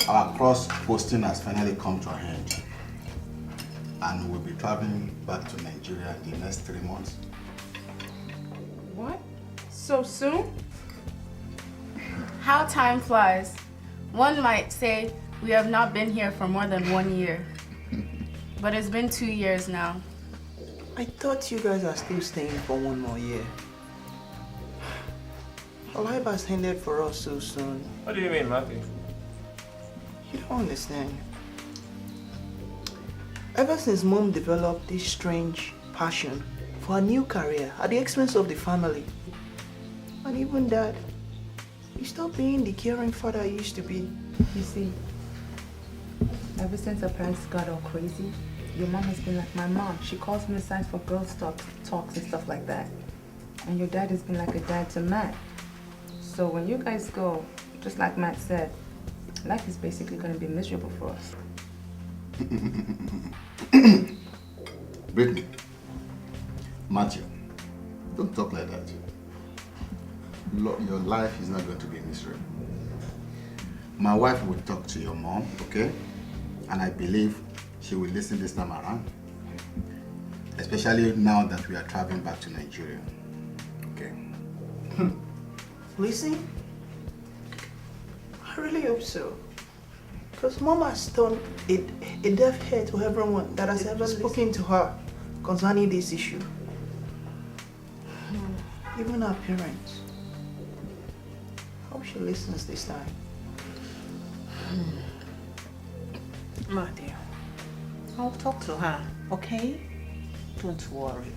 Our cross-posting has finally come to an end, and we'll be traveling back to Nigeria in the next 3 months. What? So soon? How time flies. One might say we have not been here for more than 1 year. But it's been 2 years now. I thought you guys are still staying for 1 more year. Life has ended for us so soon. What do you mean, Matthew? You don't understand. Ever since Mom developed this strange passion for a new career at the expense of the family, and even Dad, he stopped being the caring father he used to be. You see, ever since her parents got all crazy, your mom has been like my mom. She calls me aside for girls talks and stuff like that. And your dad has been like a dad to Matt. So when you guys go, just like Matt said, life is basically going to be miserable for us. Brittany, Matthew, don't talk like that. Your life is not going to be miserable. My wife will talk to your mom, okay? And I believe she will listen this time around. Especially now that we are traveling back to Nigeria. Okay? Listen? I really hope so. Because Mama has turned a deaf ear to everyone that has ever spoken to her concerning this issue. Even our parents. Hope she listens this time. My dear, I'll talk to her, okay? Don't worry.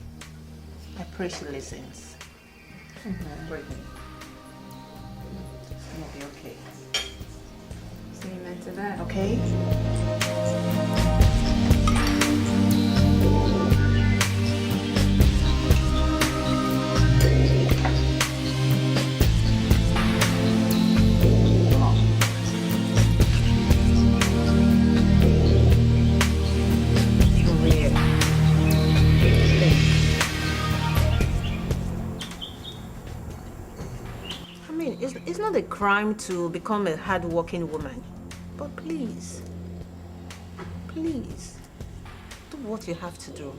I pray she listens. Brittany, it's gonna be okay. So you meant to that? Okay? It's not a crime to become a hard-working woman. But please, do what you have to do.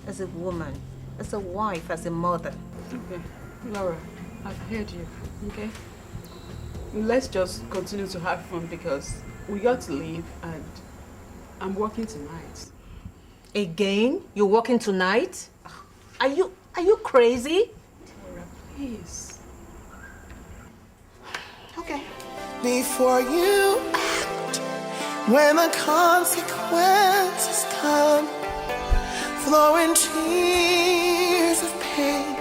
As a woman, as a wife, as a mother. Okay, Laura, I've heard you, okay? Let's just continue to have fun because we got to leave and I'm working tonight. Again? You're working tonight? Are you crazy? Laura, please. Okay. Before you act, when the consequences come, flowing tears of pain.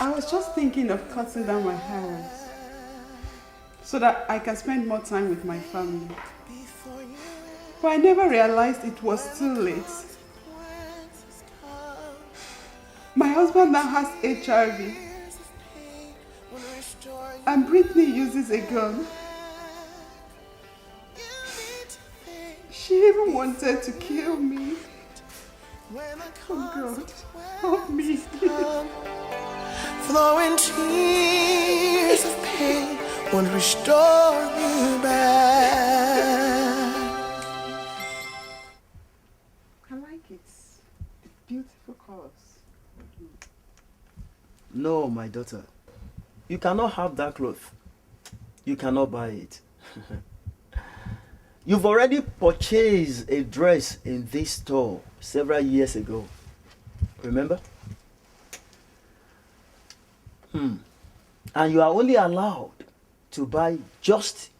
I was just thinking of cutting down my hours so that I can spend more time with my family. But I never realized it was too late. My husband now has HIV. And Brittany uses a gun. She even wanted to kill me. Oh God, help me. Flowing tears of pain won't restore you back. I like it. Beautiful colors. No, my daughter. You cannot have that cloth. You cannot buy it. You've already purchased a dress in this store several years ago. Remember? And you are only allowed to buy just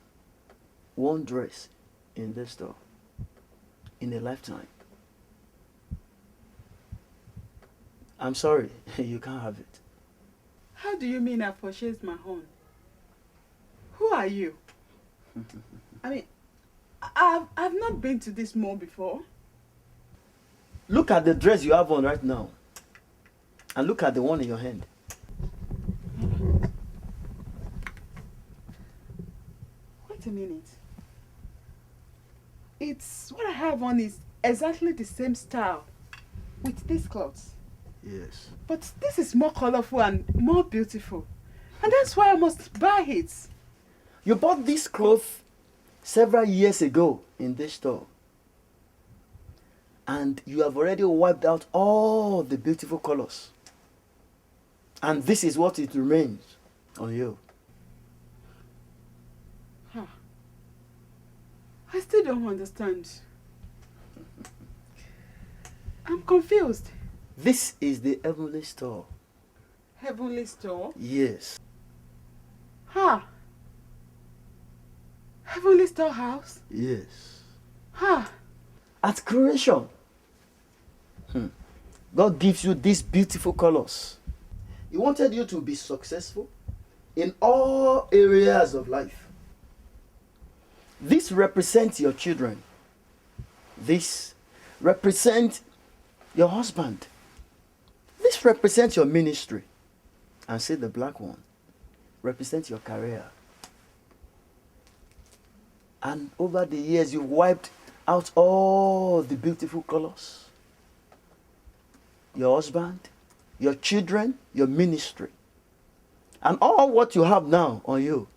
one dress in this store in a lifetime. I'm sorry, you can't have it. How do you mean I purchased my own? Who are you? I mean, I've not been to this mall before. Look at the dress you have on right now. And look at the one in your hand. Wait a minute. It's what I have on is exactly the same style with these clothes. Yes. But this is more colorful and more beautiful. And that's why I must buy it. You bought this cloth several years ago in this store. And you have already wiped out all the beautiful colors. And this is what it remains on you. Huh. I still don't understand. I'm confused. This is the heavenly store. Heavenly store? Yes. Huh. Heavenly storehouse? Yes. Huh. At creation, God gives you these beautiful colors. He wanted you to be successful in all areas of life. This represents your children. This represents your husband. This represents your ministry. And say the black one represents your career. And over the years, you've wiped out all the beautiful colors. Your husband, your children, your ministry. And all what you have now on you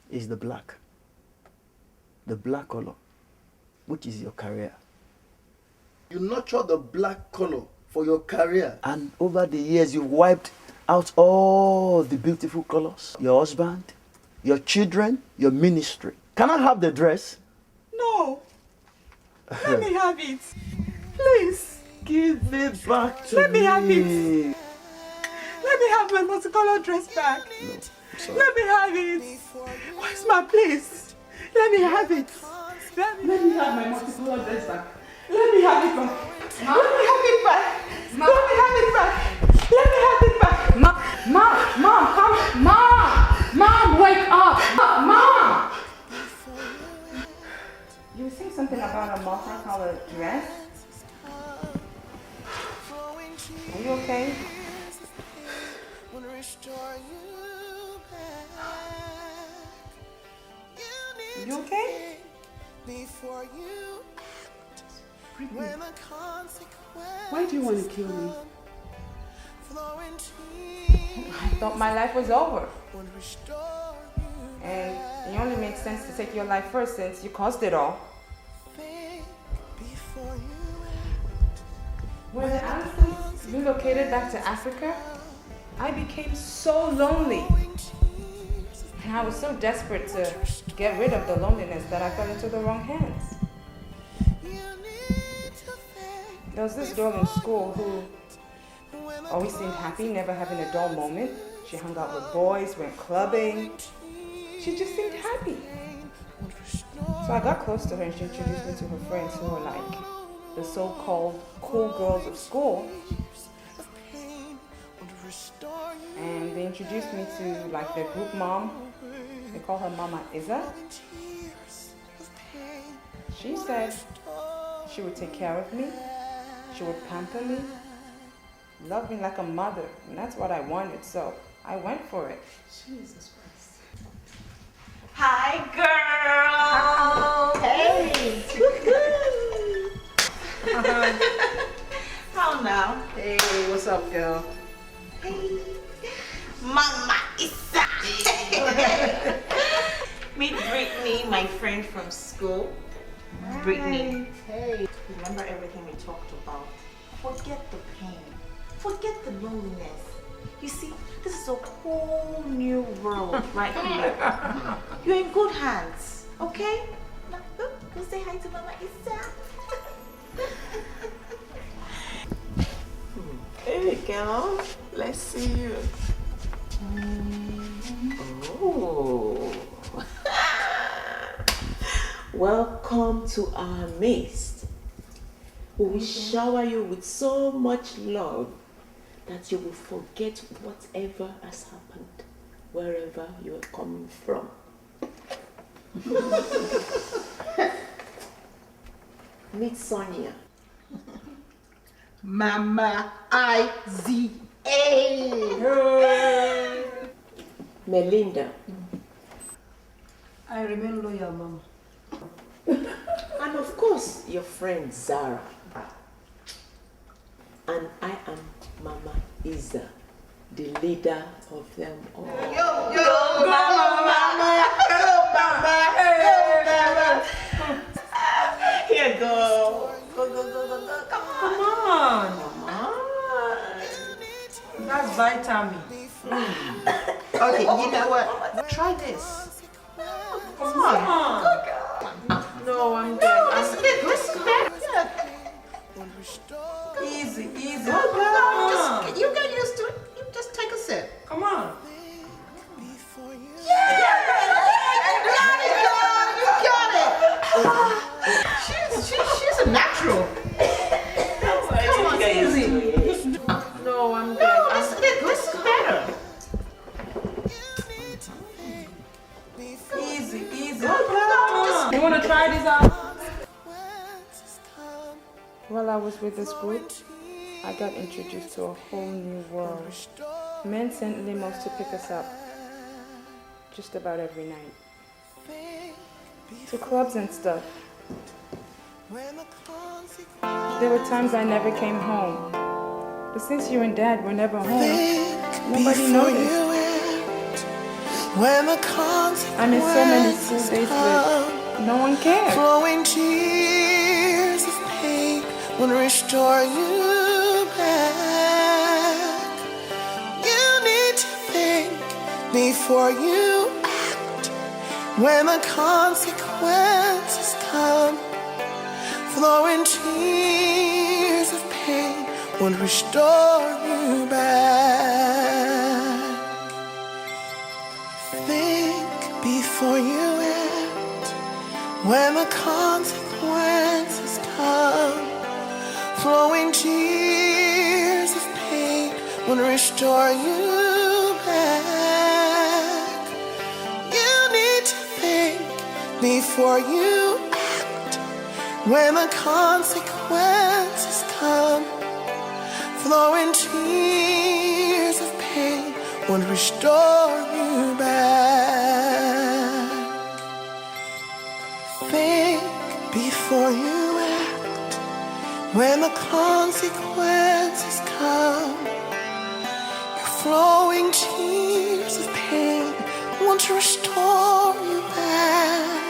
is the black. The black color, which is your career. You nurture the black color for your career. And over the years, you've wiped out all the beautiful colors. Your husband, your children, your ministry. Can I have the dress? No. Let me have it. Please. Give it back to Let me have it. Let me have my multicolored dress back. Sorry. Let me have it. Where's my place? Let me have it. Let me have my multicolored dress back. Let me have it back. Let me have it back. Let me have it back. Let me have it back. Mom, come. Mom, wake up. Mom. You were saying something about a multicolored dress? Are you okay? You okay? Why do you want to kill me? I thought my life was over. And it only makes sense to take your life first since you caused it all. When the Andersons relocated back to Africa, I became so lonely. And I was so desperate to get rid of the loneliness that I fell into the wrong hands. There was this girl in school who always seemed happy, never having a dull moment. She hung out with boys, went clubbing. She just seemed happy. So I got close to her and she introduced me to her friends who were like the so-called cool girls of school. And they introduced me to like their group mom. They call her Mama Isa. She said she would take care of me. She would pamper me, love me like a mother. And that's what I wanted, so I went for it. Jesus Christ. Hi, girl. Hey. How now? Hey, what's up, girl? Hey. Mama Isa. Meet Brittany, my friend from school. Brittany. Hey. Remember everything we talked about. Forget the pain. Forget the loneliness. You see, this is a whole new world right here. You're in good hands, okay? Now, go say hi to Mama Isa. Hey, girl. Let's see you. Oh. Welcome to our midst. We will shower you with so much love that you will forget whatever has happened, wherever you are coming from. Meet Sonia. Mama Iza. Melinda. I remain loyal, Mama. And of course, your friend Zara. And I am Mama Isa, the leader of them all. Yo, mama. Here, go. Go. Come on. That's vitamin. Okay, you know what? Try this. Come on. No, I'm good. This is better. Easy. Oh, You get used to it. You just take a sip. Come on. Yeah! You got it! She's a natural. Come on, easy. No, I'm good. No, this is better. Easy. You want to try this out? While I was with this group, I got introduced to a whole new world. Men sent limos to pick us up just about every night. To clubs and stuff. There were times I never came home. But since you and Dad were never home, nobody noticed. I missed so many school days with no one cared. Flowing tears of pain will restore you back. You need to think before you act. when the consequences come. Flowing tears of pain won't restore you back. Think before you act when the consequences come. Flowing tears of pain won't restore you back. You need to think before you act when the consequences come. Flowing tears of pain won't restore you back. Think before you act when the consequences come. Your flowing tears of pain won't restore you back.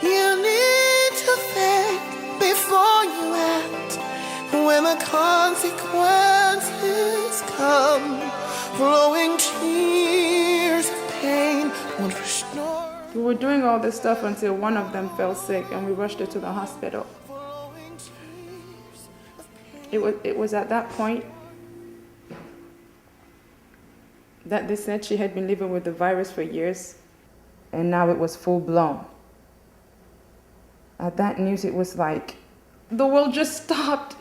You need to think before you act when the consequences come. Flowing tears of pain won't restore. We were doing all this stuff until one of them fell sick and we rushed her to the hospital. It was at that point that they said she had been living with the virus for years and now it was full blown. At that news, it was like the world just stopped.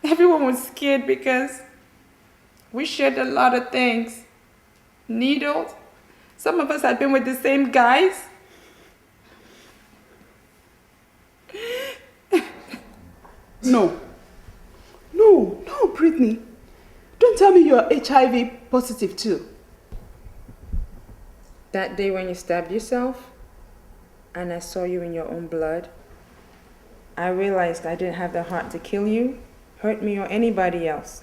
Everyone was scared because we shared a lot of things. Needles. Some of us had been with the same guys. No, Brittany. Don't tell me you're HIV positive too. That day when you stabbed yourself, and I saw you in your own blood, I realized I didn't have the heart to kill you, hurt me, or anybody else.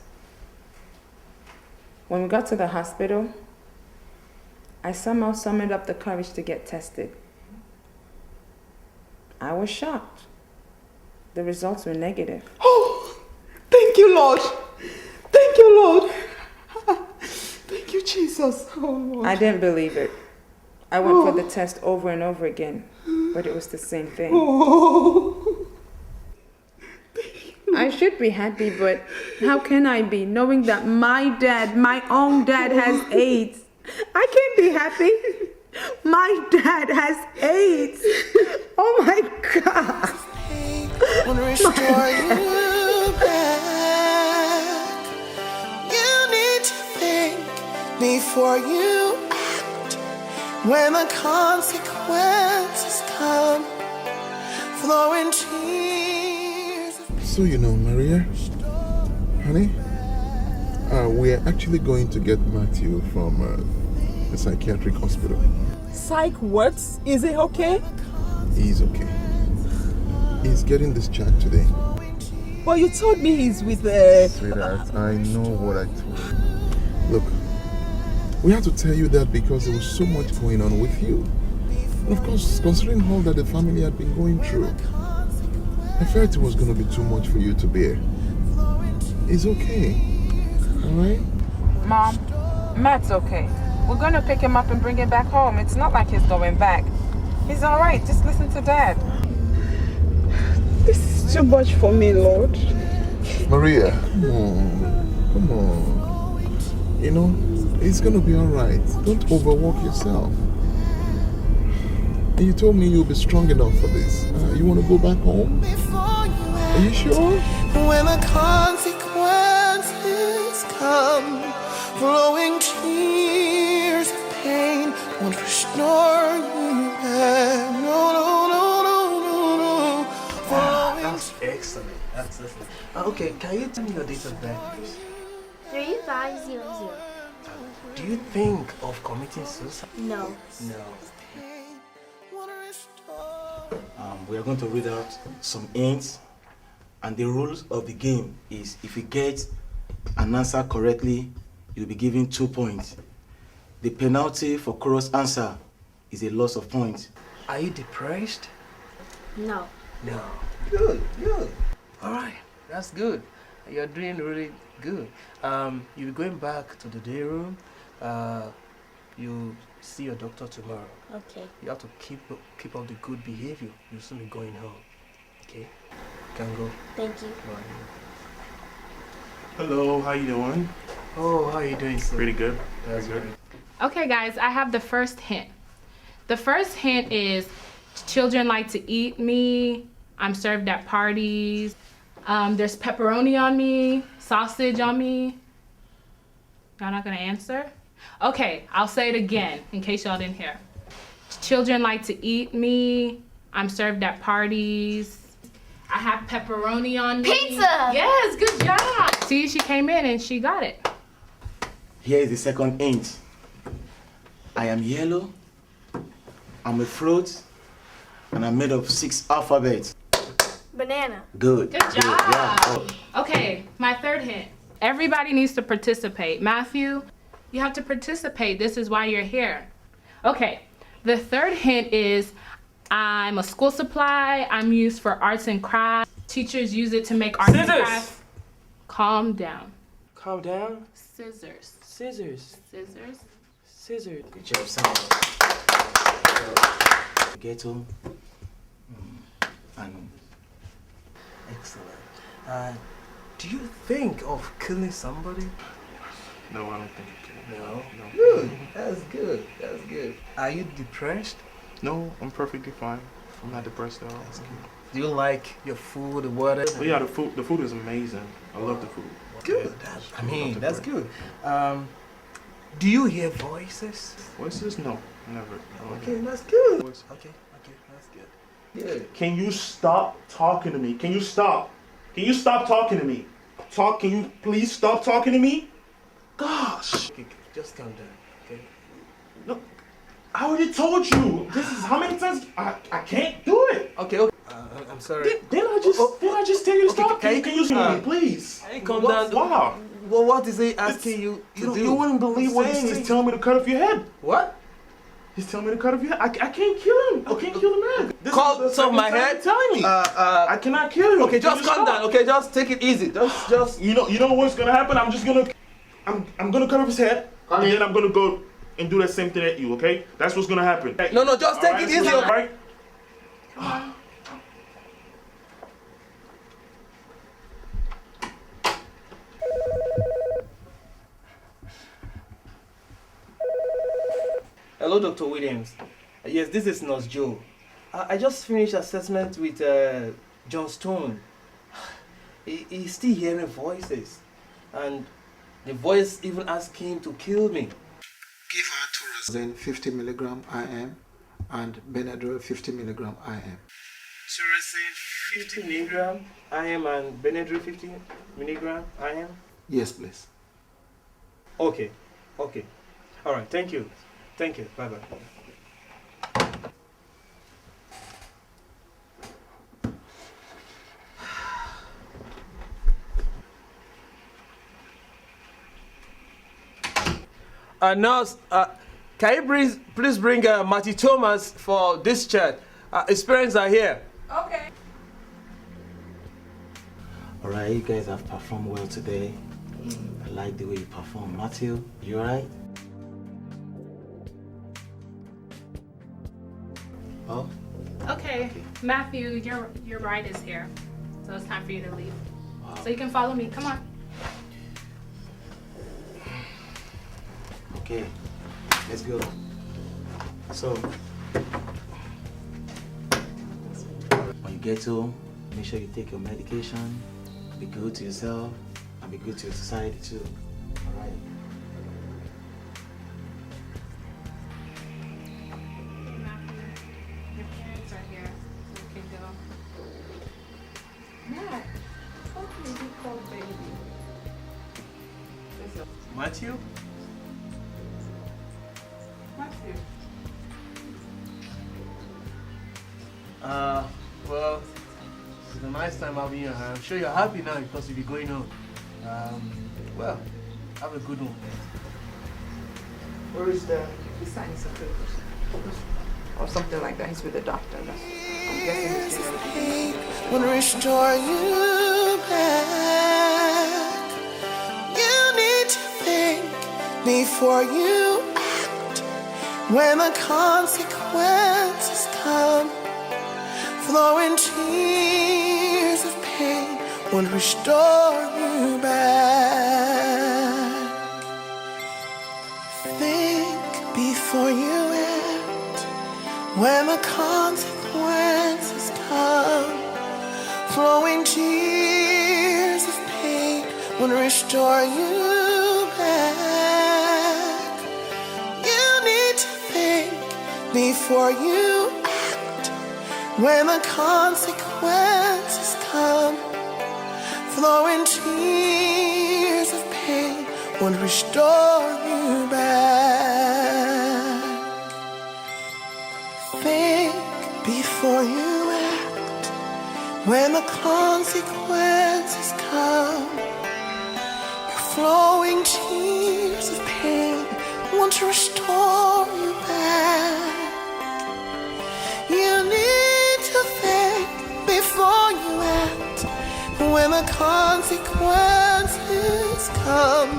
When we got to the hospital, I somehow summoned up the courage to get tested. I was shocked. The results were negative. Oh, thank you, Lord. Thank you, Lord. Thank you, Jesus. Oh, Lord. I didn't believe it. I went for the test over and over again, but it was the same thing. Oh. I should be happy, but how can I be knowing that my dad, my own dad, has AIDS? I can't be happy. My dad has AIDS. Oh my God. Won't restore you back. You need to think before you act when the consequences come. Flowing tears. So you know, Maria, honey, we are actually going to get Matthew from the psychiatric hospital. Psych what? Is he okay? He's okay. He's getting discharged today. Well, you told me he's with Sweetheart, I know what I told you. Look, we had to tell you that because there was so much going on with you. And of course, considering all that the family had been going through, I felt it was going to be too much for you to bear. He's okay. Alright? Mom, Matt's okay. We're gonna pick him up and bring him back home. It's not like he's going back. He's alright. Just listen to Dad. This is too much for me, Lord. Maria, come on. You know, it's gonna be alright. Don't overwork yourself. And you told me you'll be strong enough for this. You wanna go back home? Are you sure? When the consequences come, flowing tears of pain won't restore you back. No. That's excellent. That's excellent. Okay, can you tell me your date of birth, please? 3500. Do you think of committing suicide? No. No. We are going to read out some hints, and the rules of the game is if you get an answer correctly, you'll be given 2 points. The penalty for correct answer is a loss of points. Are you depressed? No. No. Good. All right, that's good. You're doing really good. You'll be going back to the day room You see your doctor tomorrow. Okay. You have to keep up the good behavior. You'll soon be going home. Okay? You can go. Thank you. Bye. Hello, how you doing? Oh, how are you doing, sir? Pretty good. That's good. Okay, guys, I have the first hint. The first hint is children like to eat me. I'm served at parties. There's pepperoni on me, sausage on me. Y'all not gonna answer? Okay, I'll say it again in case y'all didn't hear. Children like to eat me. I'm served at parties. I have pepperoni on me. Pizza! Yes, good job. See, she came in and she got it. Here is the second hint. I am yellow, I'm a fruit, and I'm made of 6 alphabets. Banana. Good. Good job. Yeah. Oh. Okay, my third hint. Everybody needs to participate. Matthew, you have to participate. This is why you're here. Okay, the third hint is I'm a school supply. I'm used for arts and crafts. Teachers use it to make arts and crafts. Calm down. Calm down. Scissors. Scissors. Scissors. Scissors. Good job, son. Ghetto. And excellent. Do you think of killing somebody? No, I don't think you No. No. Good. That's good. That's good. Are you depressed? No, I'm perfectly fine. I'm not depressed at all. Do you like your food, the water? Well, yeah, the food is amazing. I love the food. Good. That's good. Do you hear voices? Voices? No, never. Okay, that's good. Voice. Okay, that's good. Good. Can you stop talking to me? Can you stop? Can you stop talking to me? Can you please stop talking to me? Gosh. Okay, just calm down, okay? No, I already told you. This is how many times I can't do it. Okay. I'm sorry. Didn't I just tell you to stop? Can you use me, please? Hey, calm down. Wow. Well, what is he asking you to do? You wouldn't believe what he's saying. He's telling me to cut off your head. What? He's telling me to cut off your head. I can't kill him. I can't kill the man. Cut off my head? Telling me. I cannot kill him. Okay, just calm down. Okay, just take it easy. Just. You know what's gonna happen? I'm gonna cut off his head, and then I'm gonna go and do that same thing at you. Okay? That's what's gonna happen. No, just take it easy. All right? Hello, Dr. Williams. Yes, this is Nurse Joe. I just finished assessment with John Stone. He's still hearing voices. And the voice even asked him to kill me. Give her Turazin 50 milligram IM and Benadryl 50 milligram IM. Turazin 50 milligram IM and Benadryl 50 milligram IM? Yes, please. Okay. All right, thank you. Bye-bye. Nurse, can you please bring Matty Thomas for this chat? His parents are here. Okay. Alright, you guys have performed well today. I like the way you performed. Matthew, you alright? Oh? Okay, Matthew, your ride is here. So it's time for you to leave. So you can follow me. Come on. Okay, let's go. So, when you get home, make sure you take your medication, be good to yourself, and be good to your society too. Alright? Your parents are here, so you can go. Matt, what did you call baby? Matthew? Well, it's a nice time having you. I'm sure you're happy now because you'll be going home. Well, have a good one. Where is that? He signs a paper. Or something like that. He's with the doctor. I'm guessing he's doing everything. Wanna restore you back. You need to think, before you act. When the consequences come, flowing tears of pain won't restore you back. Think before you act. When the consequences come, flowing tears of pain won't restore you back. You need to think before you act. When the consequences come, flowing tears of pain won't restore you back. Think before you act. When the consequences come, your flowing tears of pain won't restore you back. You need to think before you act. When the consequences come,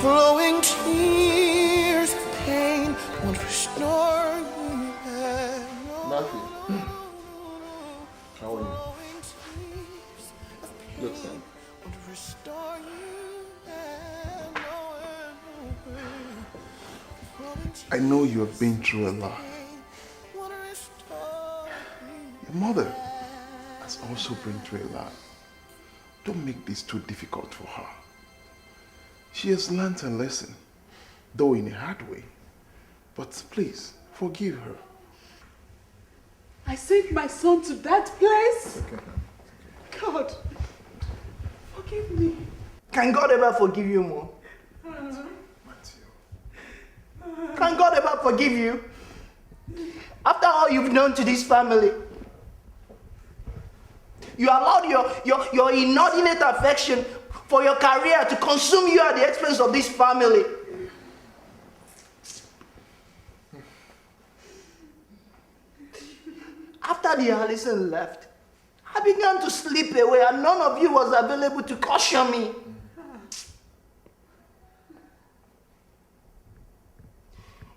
flowing tears of pain won't restore you back. Matthew, how are you? Good, son. I know you have been through a lot. Your mother has also been through a lot. Don't make this too difficult for her. She has learned a lesson, though in a hard way. But please, forgive her. I sent my son to that place? Okay. God, forgive me. Can God ever forgive you, Mom? Can God ever forgive you? After all you've done to this family, you allowed your inordinate affection for your career to consume you at the expense of this family. After the Allison left, I began to slip away and none of you was available to caution me.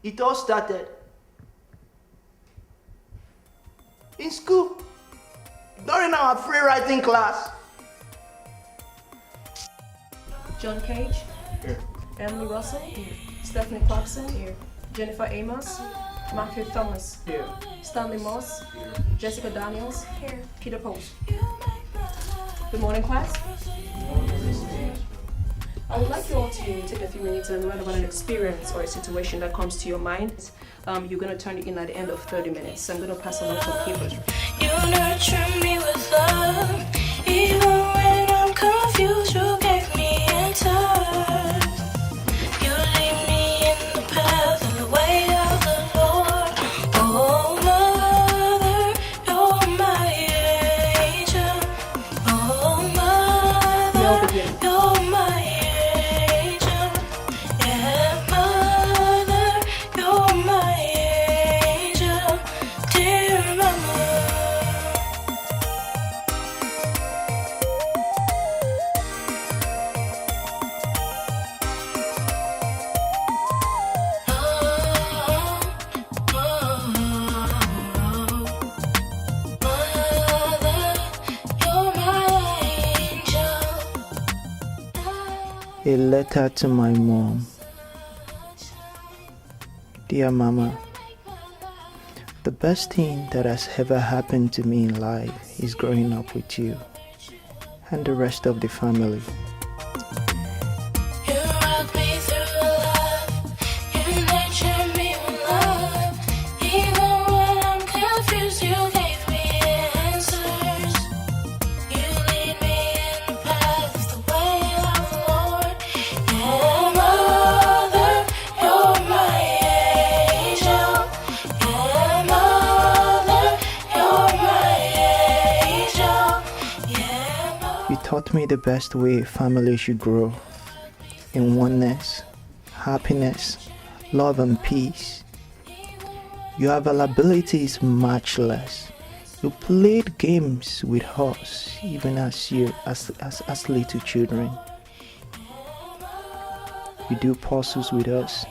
It all started in school, during our free writing class. John Cage. Here. Emily Russell. Here. Stephanie Clarkson. Here. Jennifer Amos. Matthew Thomas. Here. Stanley Moss. Here. Jessica Daniels. Here. Peter Post. Good morning, class. I would like you all to take a few minutes and write about an experience or a situation that comes to your mind. You're going to turn it in at the end of 30 minutes. So I'm going to pass along some papers. You nurture me with love, even when I'm confused. You gave me answers. You lead me in the path and the way of the Lord. Oh, Mother, you're my angel. Oh, Mother, you're my angel. Yeah, Mother, you're my angel. Dear Mama. A letter to my mom. Dear Mama, the best thing that has ever happened to me in life is growing up with you and the rest of the family. You rock me through life. You nurture me with love. Even when I'm confused, you gave me answers. You lead me in the path of the way of the Lord. Yeah, Mother, you're my angel. Yeah, Mother, you're my angel. Yeah. You taught me the best way a family should grow, in oneness, happiness, love and peace. Your availability is matchless. You played games with us even as little children. You do puzzles with us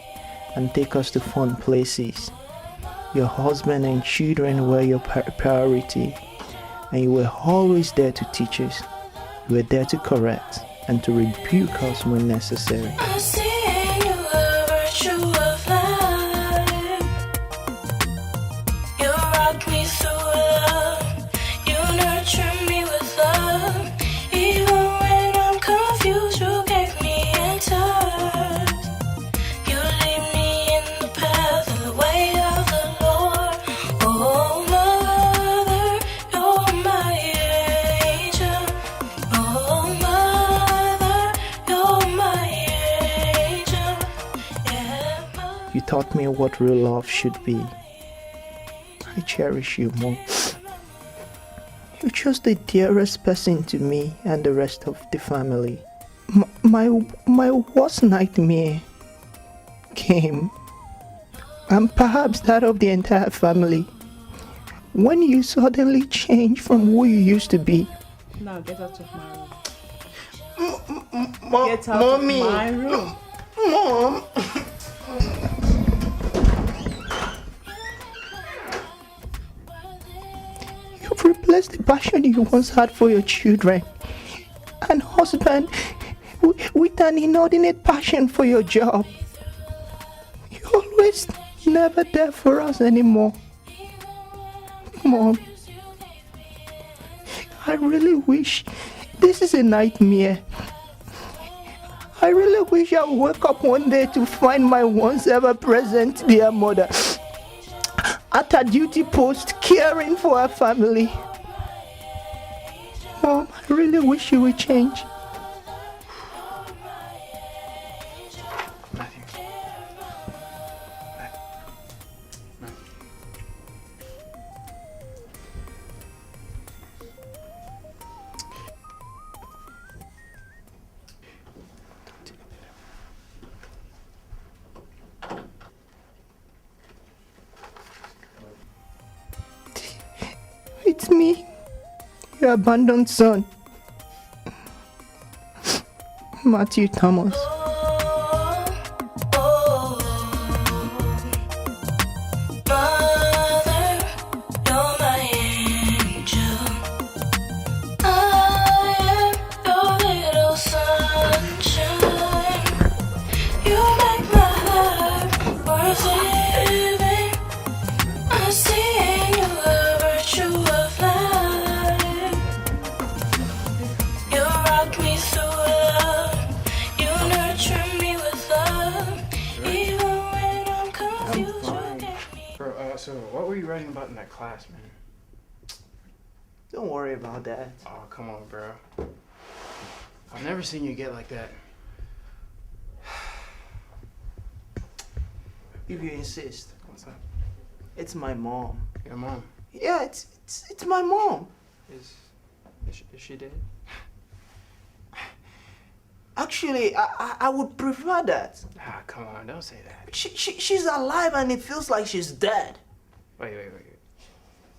and take us to fun places. Your husband and children were your priority, and you were always there to teach us. You were there to correct and to rebuke us when necessary. I see you a virtue of life. You rock me through love. You nurture me with love. Even when I'm confused, you gave me answers. You lead me in the path and the way of the Lord. Oh, Mother, you're my angel. Oh, Mother, you're my angel. Yeah, You taught me what real love should be. I cherish you, Mom. You're just the dearest person to me and the rest of the family. My worst nightmare came, and perhaps that of the entire family, when you suddenly changed from who you used to be. Now get out of my room. Get out Mommy. of my room. Mom! You've replaced the passion you once had for your children and husband with an inordinate passion for your job. You're always never there for us anymore. Mom, I really wish this is a nightmare. I really wish I would wake up one day to find my once ever present dear mother at her duty post caring for her family. Mom, I really wish you would change. It's me, your abandoned son, Matthew Thomas. Mother, you're my angel. I am your little sunshine. You make my life worth living. I see in you a virtue of life. You rock me through love. You nurture me with love. Even when I'm confused, you get me. Bro, so what were you writing about in that class, man? Don't worry about that. Oh, come on, bro. I've never seen you get like that. If you insist. What's up? It's my mom. Your mom? Yeah, it's my mom. Is she dead? Actually, I would prefer that. Ah, come on, don't say that. She's alive and it feels like she's dead. Wait.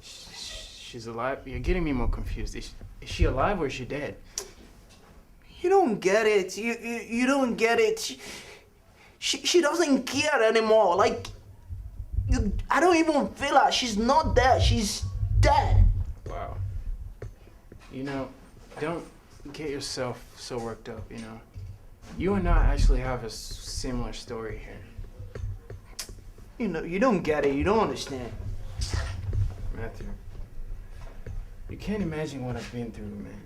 She's alive? You're getting me more confused. Is she alive or is she dead? You don't get it. You don't get it. She doesn't care anymore. Like, I don't even feel her. She's not there. She's dead. Wow. You know, don't get yourself so worked up, you know. You and I actually have a similar story here. You know, you don't get it. You don't understand. Matthew, you can't imagine what I've been through, man.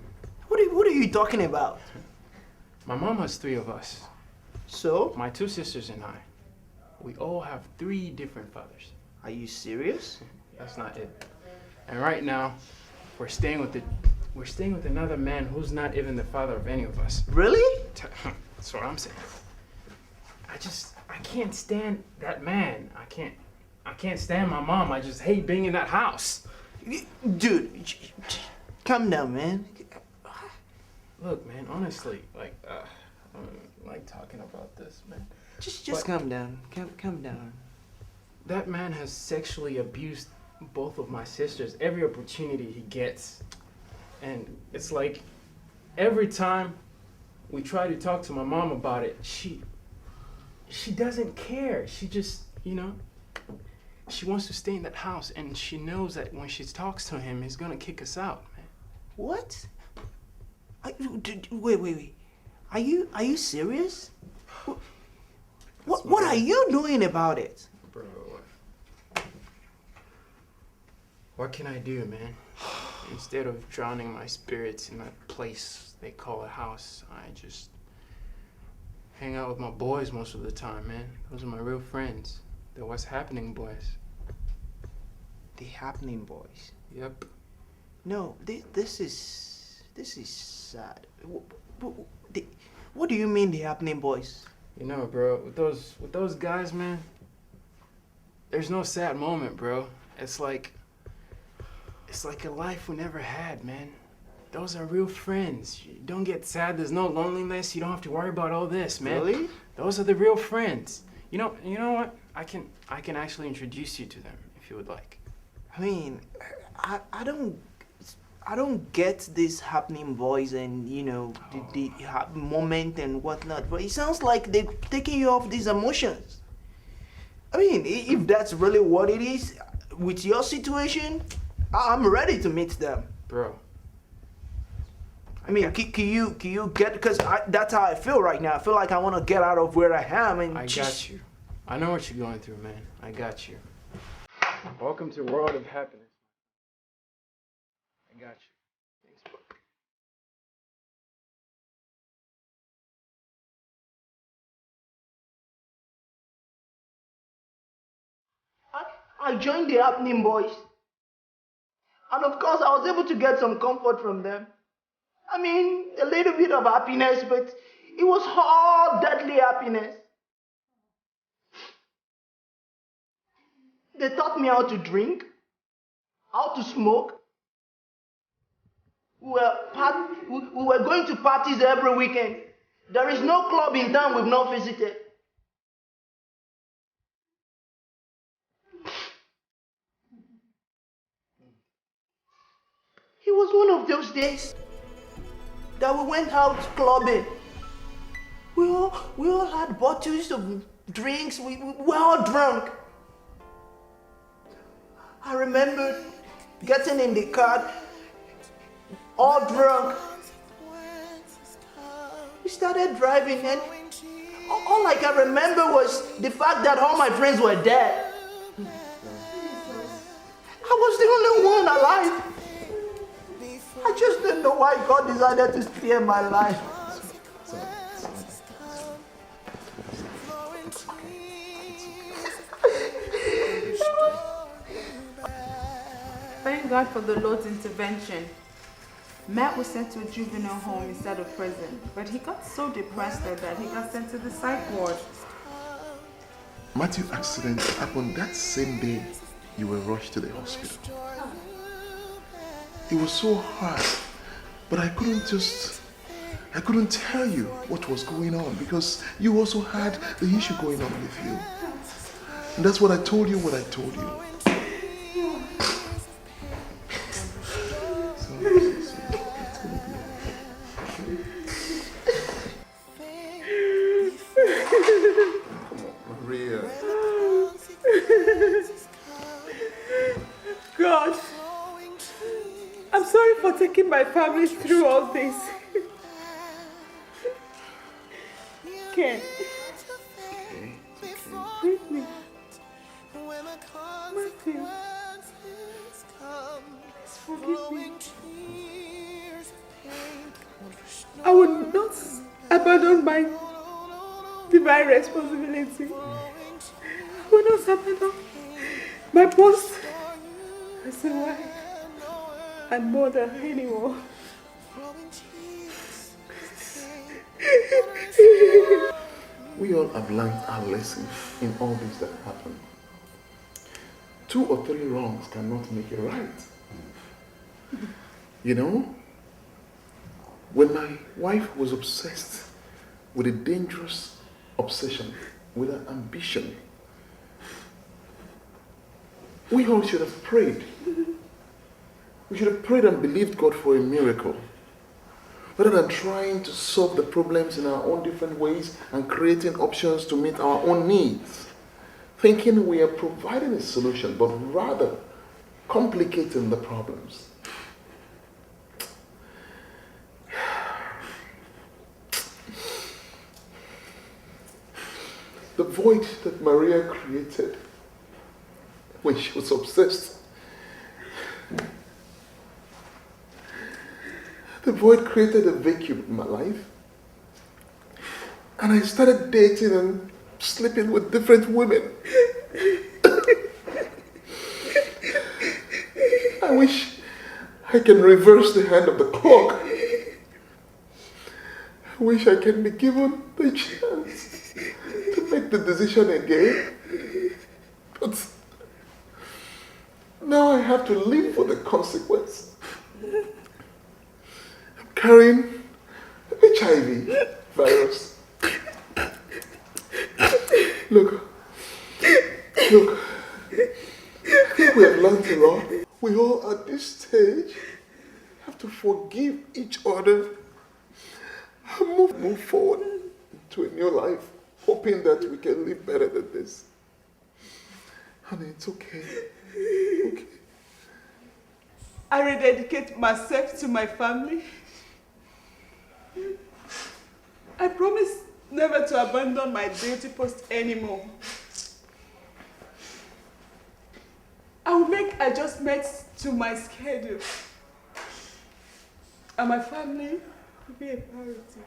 What are you talking about? My mom has 3 of us. So? My 2 sisters and I. We all have 3 different fathers. Are you serious? That's not it. And right now, we're staying with another man who's not even the father of any of us. Really? That's what I'm saying. I can't stand that man. I can't stand my mom. I just hate being in that house. Dude, calm down, man. Look, man, honestly, like, I don't like talking about this, man. Just calm down. Calm down. That man has sexually abused both of my sisters every opportunity he gets. And it's like every time we try to talk to my mom about it, she she doesn't care. She just, you know, she wants to stay in that house, and she knows that when she talks to him, he's gonna kick us out, man. What? Wait. Are you serious? What are you doing about it? Bro, what can I do, man? Instead of drowning my spirits in that place they call a house, I just hang out with my boys most of the time, man. Those are my real friends. They're what's happening boys. The happening boys? Yep. No, this is sad. What do you mean the happening boys? You know, bro, with those guys, man, there's no sad moment, bro. It's like a life we never had, man. Those are real friends. You don't get sad. There's no loneliness. You don't have to worry about all this, man. Really? Those are the real friends. You know what? I can actually introduce you to them if you would like. I mean, I don't get this happening boys and the moment and whatnot. But it sounds like they're taking you off these emotions. I mean, if that's really what it is with your situation, I'm ready to meet them, bro. I mean, can you get? Because that's how I feel right now. I feel like I want to get out of where I am and. I got you. I know what you're going through, man. I got you. Welcome to World of Happiness. I got you. Thanks, bro. I joined the happening boys. And of course, I was able to get some comfort from them. I mean, a little bit of happiness, but it was all deadly happiness. They taught me how to drink, how to smoke. We were going to parties every weekend. There is no club in town we've not visited. It was one of those days that we went out clubbing. We all had bottles of drinks. We were all drunk. I remember getting in the car, all drunk. We started driving, and all I can remember was the fact that all my friends were dead. I was the only one alive. I just don't know why God decided to spare my life. Thank God for the Lord's intervention. Matt was sent to a juvenile home instead of prison, but he got so depressed that he got sent to the psych ward. Matthew's accident happened that same day you were rushed to the hospital. It was so hard, but I couldn't tell you what was going on because you also had the issue going on with you. And that's what I told you when I told you. Maria. God, I'm sorry for taking my family through all this. Ken, forgive me. Matthew, please forgive me. I would not abandon my divine responsibility. I would not abandon my post as a wife and mother anymore. We all have learned our lesson in all this that happened. 2 or 3 wrongs cannot make it right. You know, when my wife was obsessed with a dangerous obsession, with an ambition, we all should have prayed. We should have prayed and believed God for a miracle. rather than trying to solve the problems in our own different ways and creating options to meet our own needs. Thinking we are providing a solution, but rather complicating the problems. The void that Maria created when she was obsessed. The void created a vacuum in my life. And I started dating and sleeping with different women. I wish I can reverse the hand of the clock. I wish I can be given the chance to make the decision again. But now I have to live with the consequence. I'm carrying HIV virus. Look, I think we have learned a lot. We all at this stage have to forgive each other and move forward to a new life, hoping that we can live better than this. Honey, it's okay. Okay. I rededicate myself to my family. I promise never to abandon my duty post anymore. I will make adjustments to my schedule. And my family will be a priority.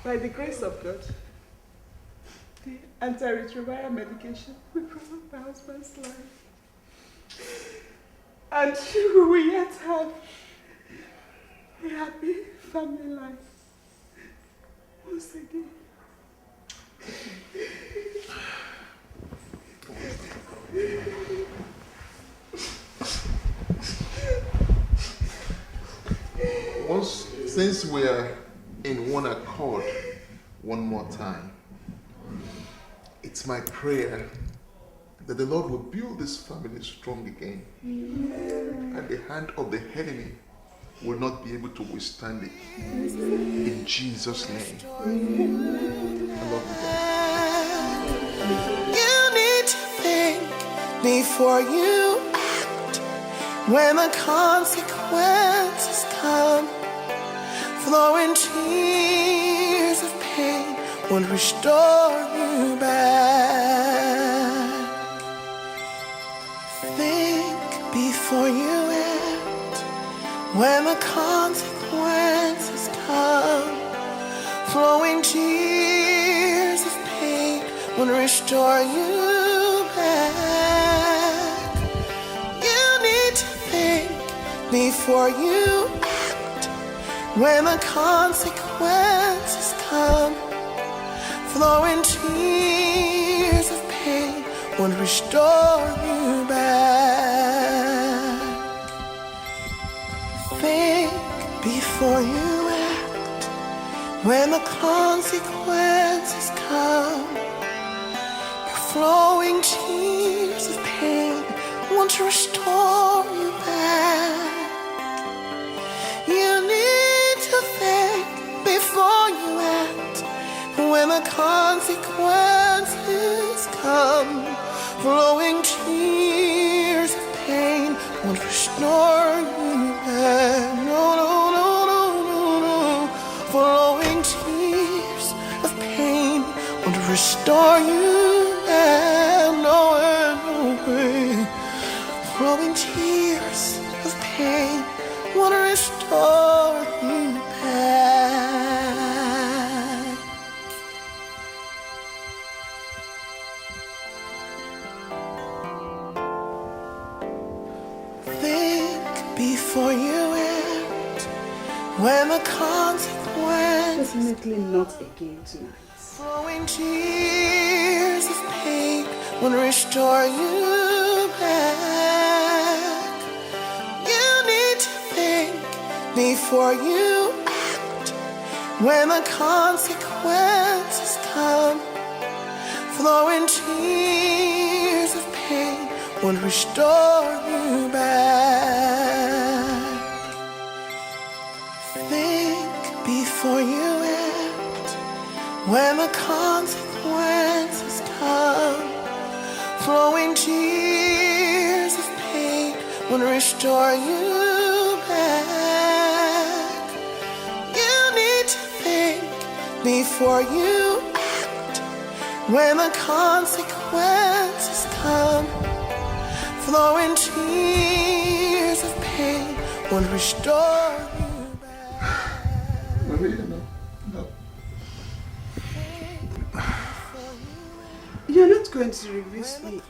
By the grace of God, the antiretroviral medication will prolong my husband's life. And we will yet have a happy family life. Once again. Since we are in one accord one more time, it's my prayer that the Lord will build this family strong again. And the hand of the enemy will not be able to withstand it. In Jesus' name. I love you. You need to think before you act. When the consequences come, flowing tears of pain won't restore you back. Think before you act. When the consequences come, flowing tears of pain won't restore you back. You need to think before you act. When the consequences come, flowing tears of pain won't restore you back. Think before you act. When the consequences come, your flowing tears of pain won't restore you back. You need to think before you act. When the consequences come, flowing tears of pain won't restore you back. No, no, no, no, no, no. Flowing tears of pain won't restore you back. No way, no way. Flowing tears of pain won't restore you back. Think before you act. When the consequences. Definitely not again tonight. Flowing tears of pain won't restore you back. You need to think before you act. When the consequences come, flowing tears of pain won't restore you back. when the consequences come. Flowing tears of pain will restore you back. You need to think before you act when the consequences come. Flowing tears of pain will restore you back. Maria, no. You're not going to release me.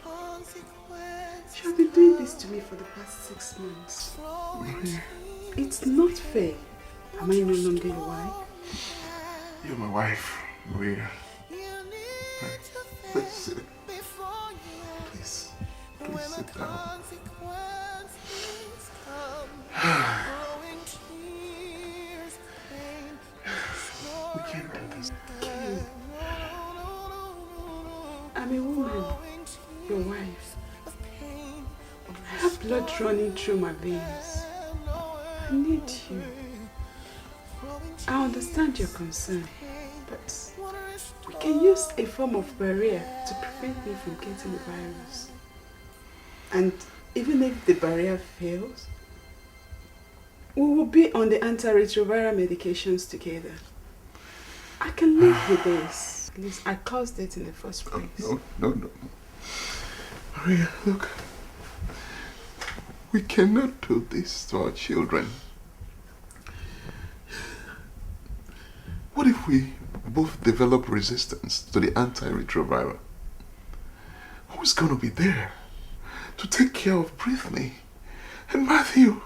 You have been doing this to me for the past 6 months. Maria. It's not fair. Am I no longer your wife? You're my wife, Maria. Please sit. Please sit down. We can't do this. I'm a woman, your wife. I have blood running through my veins. I need you. I understand your concern, but we can use a form of barrier to prevent me from getting the virus. And even if the barrier fails, we will be on the antiretroviral medications together. I can live with this. At least I caused it in the first place. No. Maria, look. We cannot do this to our children. What if we both develop resistance to the antiretroviral? Who's gonna be there to take care of Brittany and Matthew?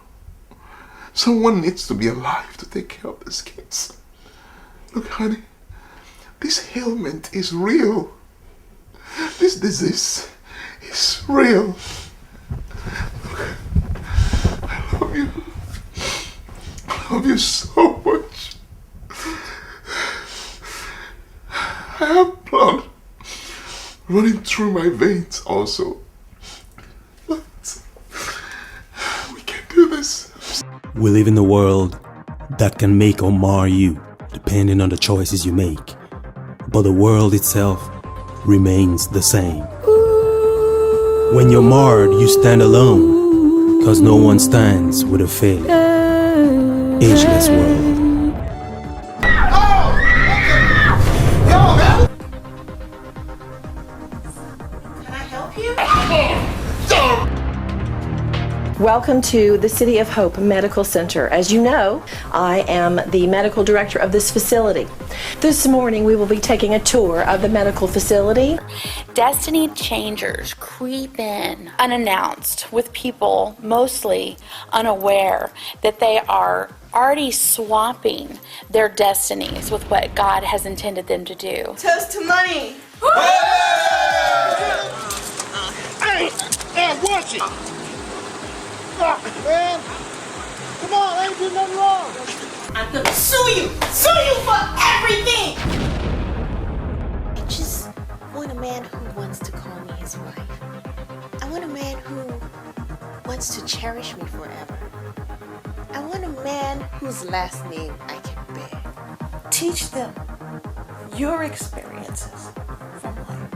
Someone needs to be alive to take care of these kids. Look, honey, this ailment is real. This disease is real. Look, I love you. I love you so much. I have blood running through my veins also. But we can do this. We live in a world that can make or mar you, depending on the choices you make. But the world itself remains the same. When you're marred, you stand alone, cause no one stands with a failing, ageless world. Welcome to the City of Hope Medical Center. As you know, I am the medical director of this facility. This morning we will be taking a tour of the medical facility. Destiny changers creep in unannounced with people mostly unaware that they are already swapping their destinies with what God has intended them to do. Toast to money. Hey, watch it. Man, come on, I ain't doing nothing wrong. I'm gonna sue you for everything. I just want a man who wants to call me his wife. I want a man who wants to cherish me forever. I want a man whose last name I can bear. Teach them your experiences from life.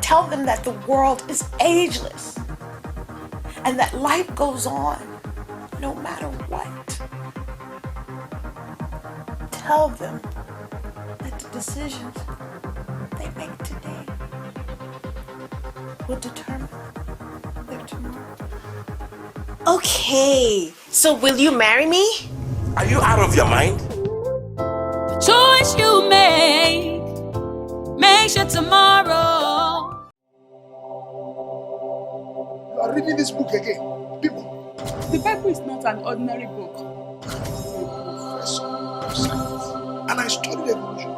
Tell them that the world is ageless and that life goes on no matter what. Tell them that the decisions they make today will determine their tomorrow. Okay, so will you marry me? Are you out of your mind? The choice you make makes you tomorrow. You are reading this book again. People. The Bible is not an ordinary book. Professor of science. And I studied evolution.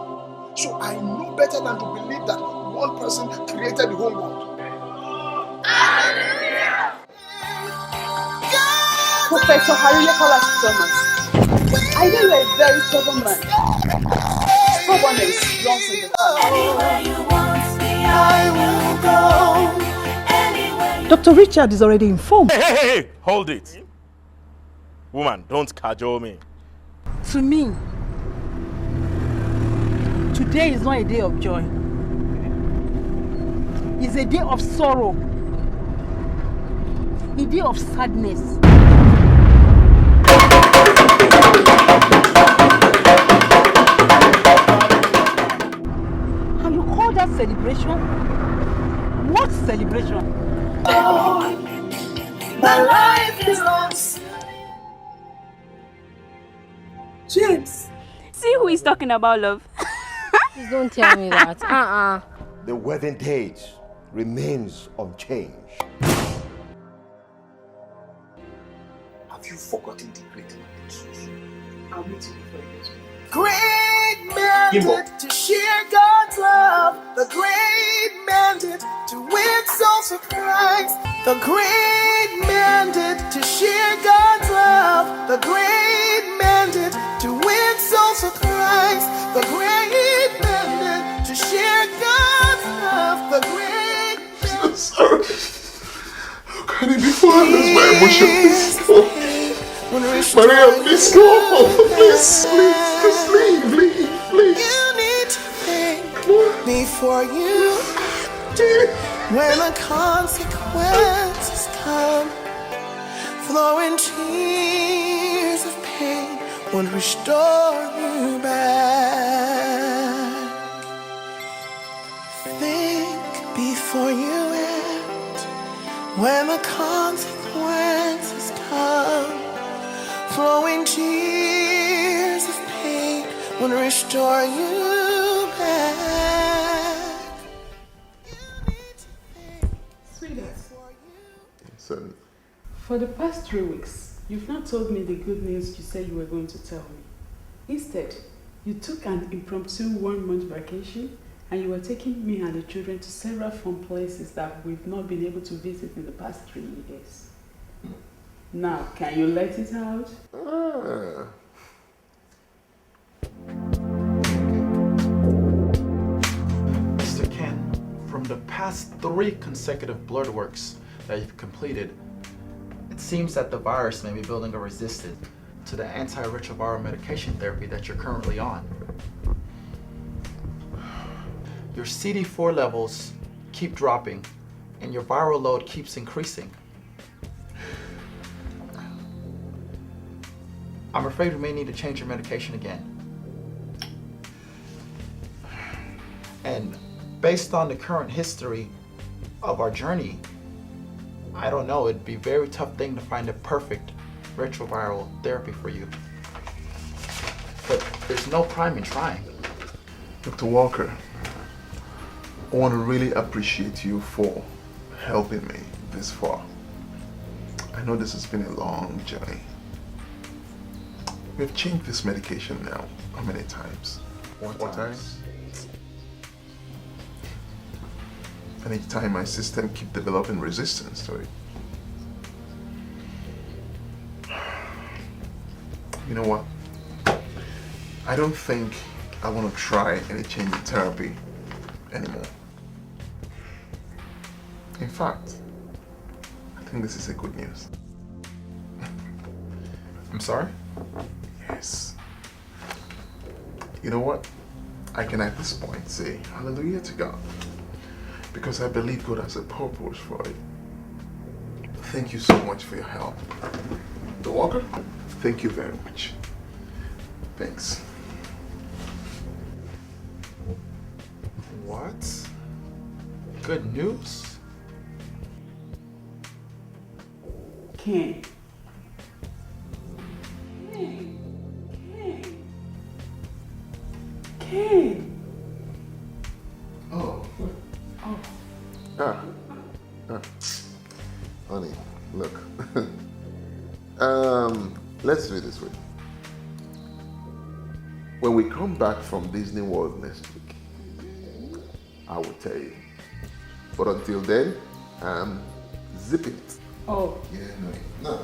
So I know better than to believe that one person created the whole world. Professor Harriet Thomas, I know you're a very stubborn man. Stubbornness runs in the family. Anywhere you want me, I will go. Dr. Richard is already informed. Hey, hold it. Woman, don't cajole me. To me, Today is not a day of joy. It's a day of sorrow. A day of sadness. Can you call that celebration? What celebration? My life is lost. James! See who is talking about love? Please don't tell me that. The wedding date remains unchanged. Have you forgotten the great Ministries? I'll meet you before you get. Great mandate to share God's love. The great mandate to win souls for Christ. The great mandate to share God's love. The great mandate to win souls for Christ. The great mandate to share God's love. The great. I'm sorry. How can it be for this? My emotions. Maria, please go. Please, just leave. You need to think before you act. When the consequences come, flowing tears of pain won't restore you back. Think before you act. When the consequences come, flowing tears of pain won't restore you back. Sweetheart, Sorry. for the past 3 weeks, you've not told me the good news you said you were going to tell me. Instead, you took an impromptu 1-month vacation and you were taking me and the children to several fun places that we've not been able to visit in the past 3 years. Now, can you let it out? Mr. Ken, from the past 3 consecutive blood works that you've completed, it seems that the virus may be building a resistance to the antiretroviral medication therapy that you're currently on. Your CD4 levels keep dropping and your viral load keeps increasing. I'm afraid we may need to change your medication again. And based on the current history of our journey, I don't know, it'd be a very tough thing to find a perfect retroviral therapy for you. But there's no crime in trying. Dr. Walker, I want to really appreciate you for helping me this far. I know this has been a long journey. We've changed this medication now. How many times? 4 times. And each time my system keeps developing resistance to it. You know what? I don't think I want to try any change in therapy anymore. In fact, I think this is a good news. I'm sorry? Yes. You know what? I can at this point say hallelujah to God. Because I believe God has a purpose for it. Thank you so much for your help. Dr. Walker, thank you very much. Thanks. What? Good news? Ken. Ken. Oh. Honey, look. Let's do it this way. When we come back from Disney World next week, I will tell you. But until then, zip it. Oh. Yeah, no.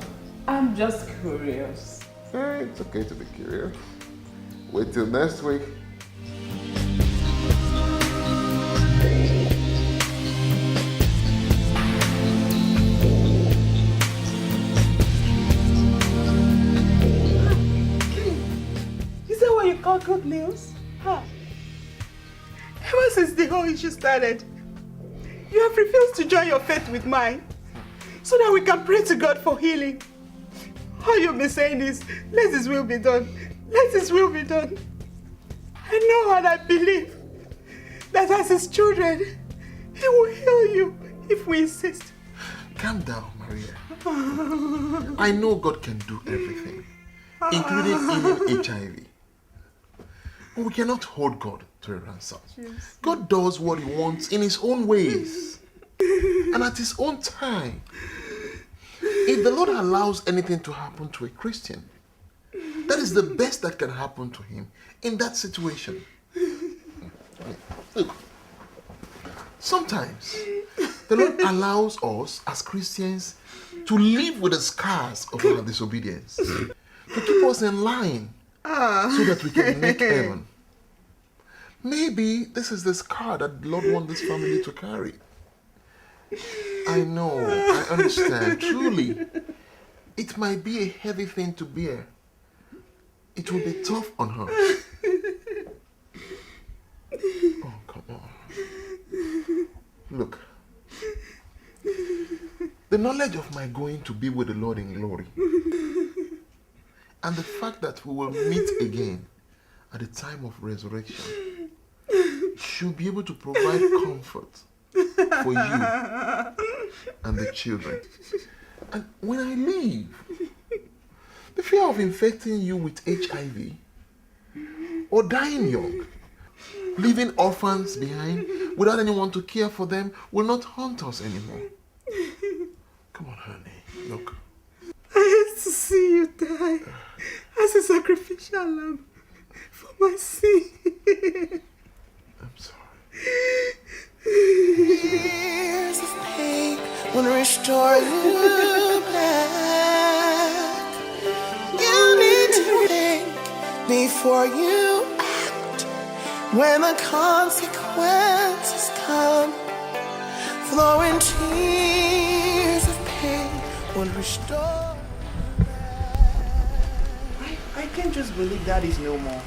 I'm just curious. It's okay to be curious. Wait till next week. Is that what you call good news? Huh? since the whole issue started. You have refused to join your faith with mine so that we can pray to God for healing. All you've been saying is, let His will be done. Let His will be done. I know and I believe that as His children, He will heal you if we insist. Calm down, Maria. I know God can do everything, including healing HIV. But we cannot hold God to a ransom. God does what He wants in His own ways and at His own time. If the Lord allows anything to happen to a Christian, that is the best that can happen to him in that situation. Look, sometimes the Lord allows us as Christians to live with the scars of our disobedience, to keep us in line so that we can make heaven. Maybe this is the scar that the Lord wants this family to carry. I know, I understand. Truly, it might be a heavy thing to bear. It will be tough on her. Oh, come on. Look, the knowledge of my going to be with the Lord in glory and the fact that we will meet again at the time of resurrection should be able to provide comfort for you and the children. And when I leave, the fear of infecting you with HIV or dying young, leaving orphans behind without anyone to care for them will not haunt us anymore. Come on, honey, look. I hate to see you die as a sacrificial lamb for my sin. I'm sorry. Years of pain will restore you back. You need to think before you act. When the consequences come, flowing tears of pain will restore. I can't just believe Daddy's no more.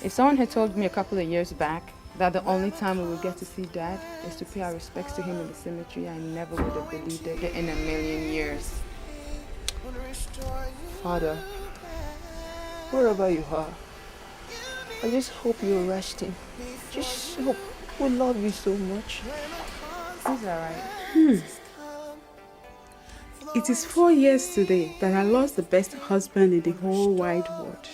If someone had told me a couple of years back that the only time we would get to see Dad is to pay our respects to him in the cemetery, I never would have believed it in a million years. Father, wherever you are, I just hope you're resting. Just hope. We love you so much. He's alright. It is 4 years today that I lost the best husband in the whole wide world.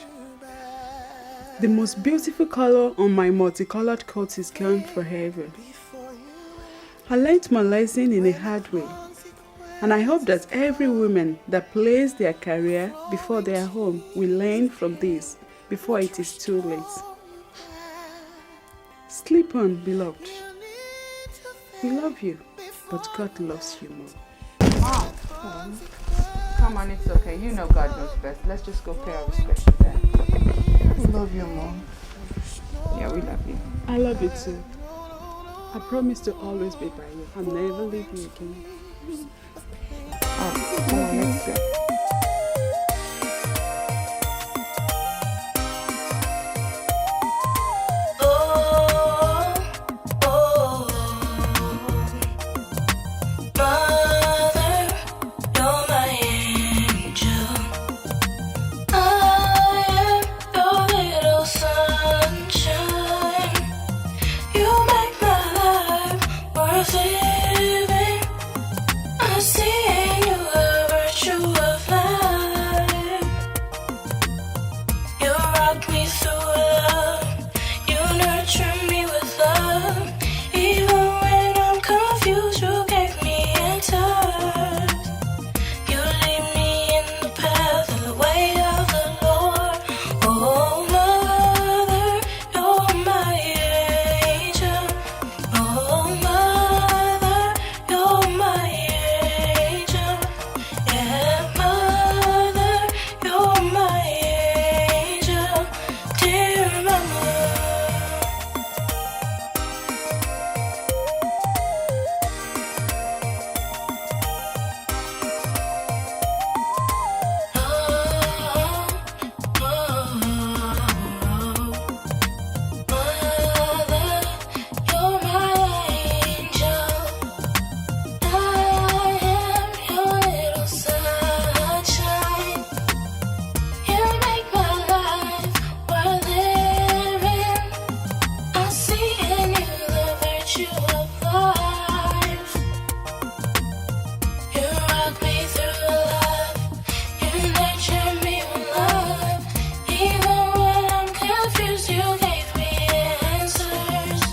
The most beautiful color on my multicolored coat is gone forever. I learned my lesson in a hard way, and I hope that every woman that plays their career before they are home will learn from this before it is too late. Sleep on, beloved. We love you, but God loves you more. Mom, come on, it's okay. You know God knows best. Let's just go pay our respects to Dad. We love you, Mom. Yeah, we love you. I love you too. I promise to always be by you and never leave you again. Oh, come on, let's go.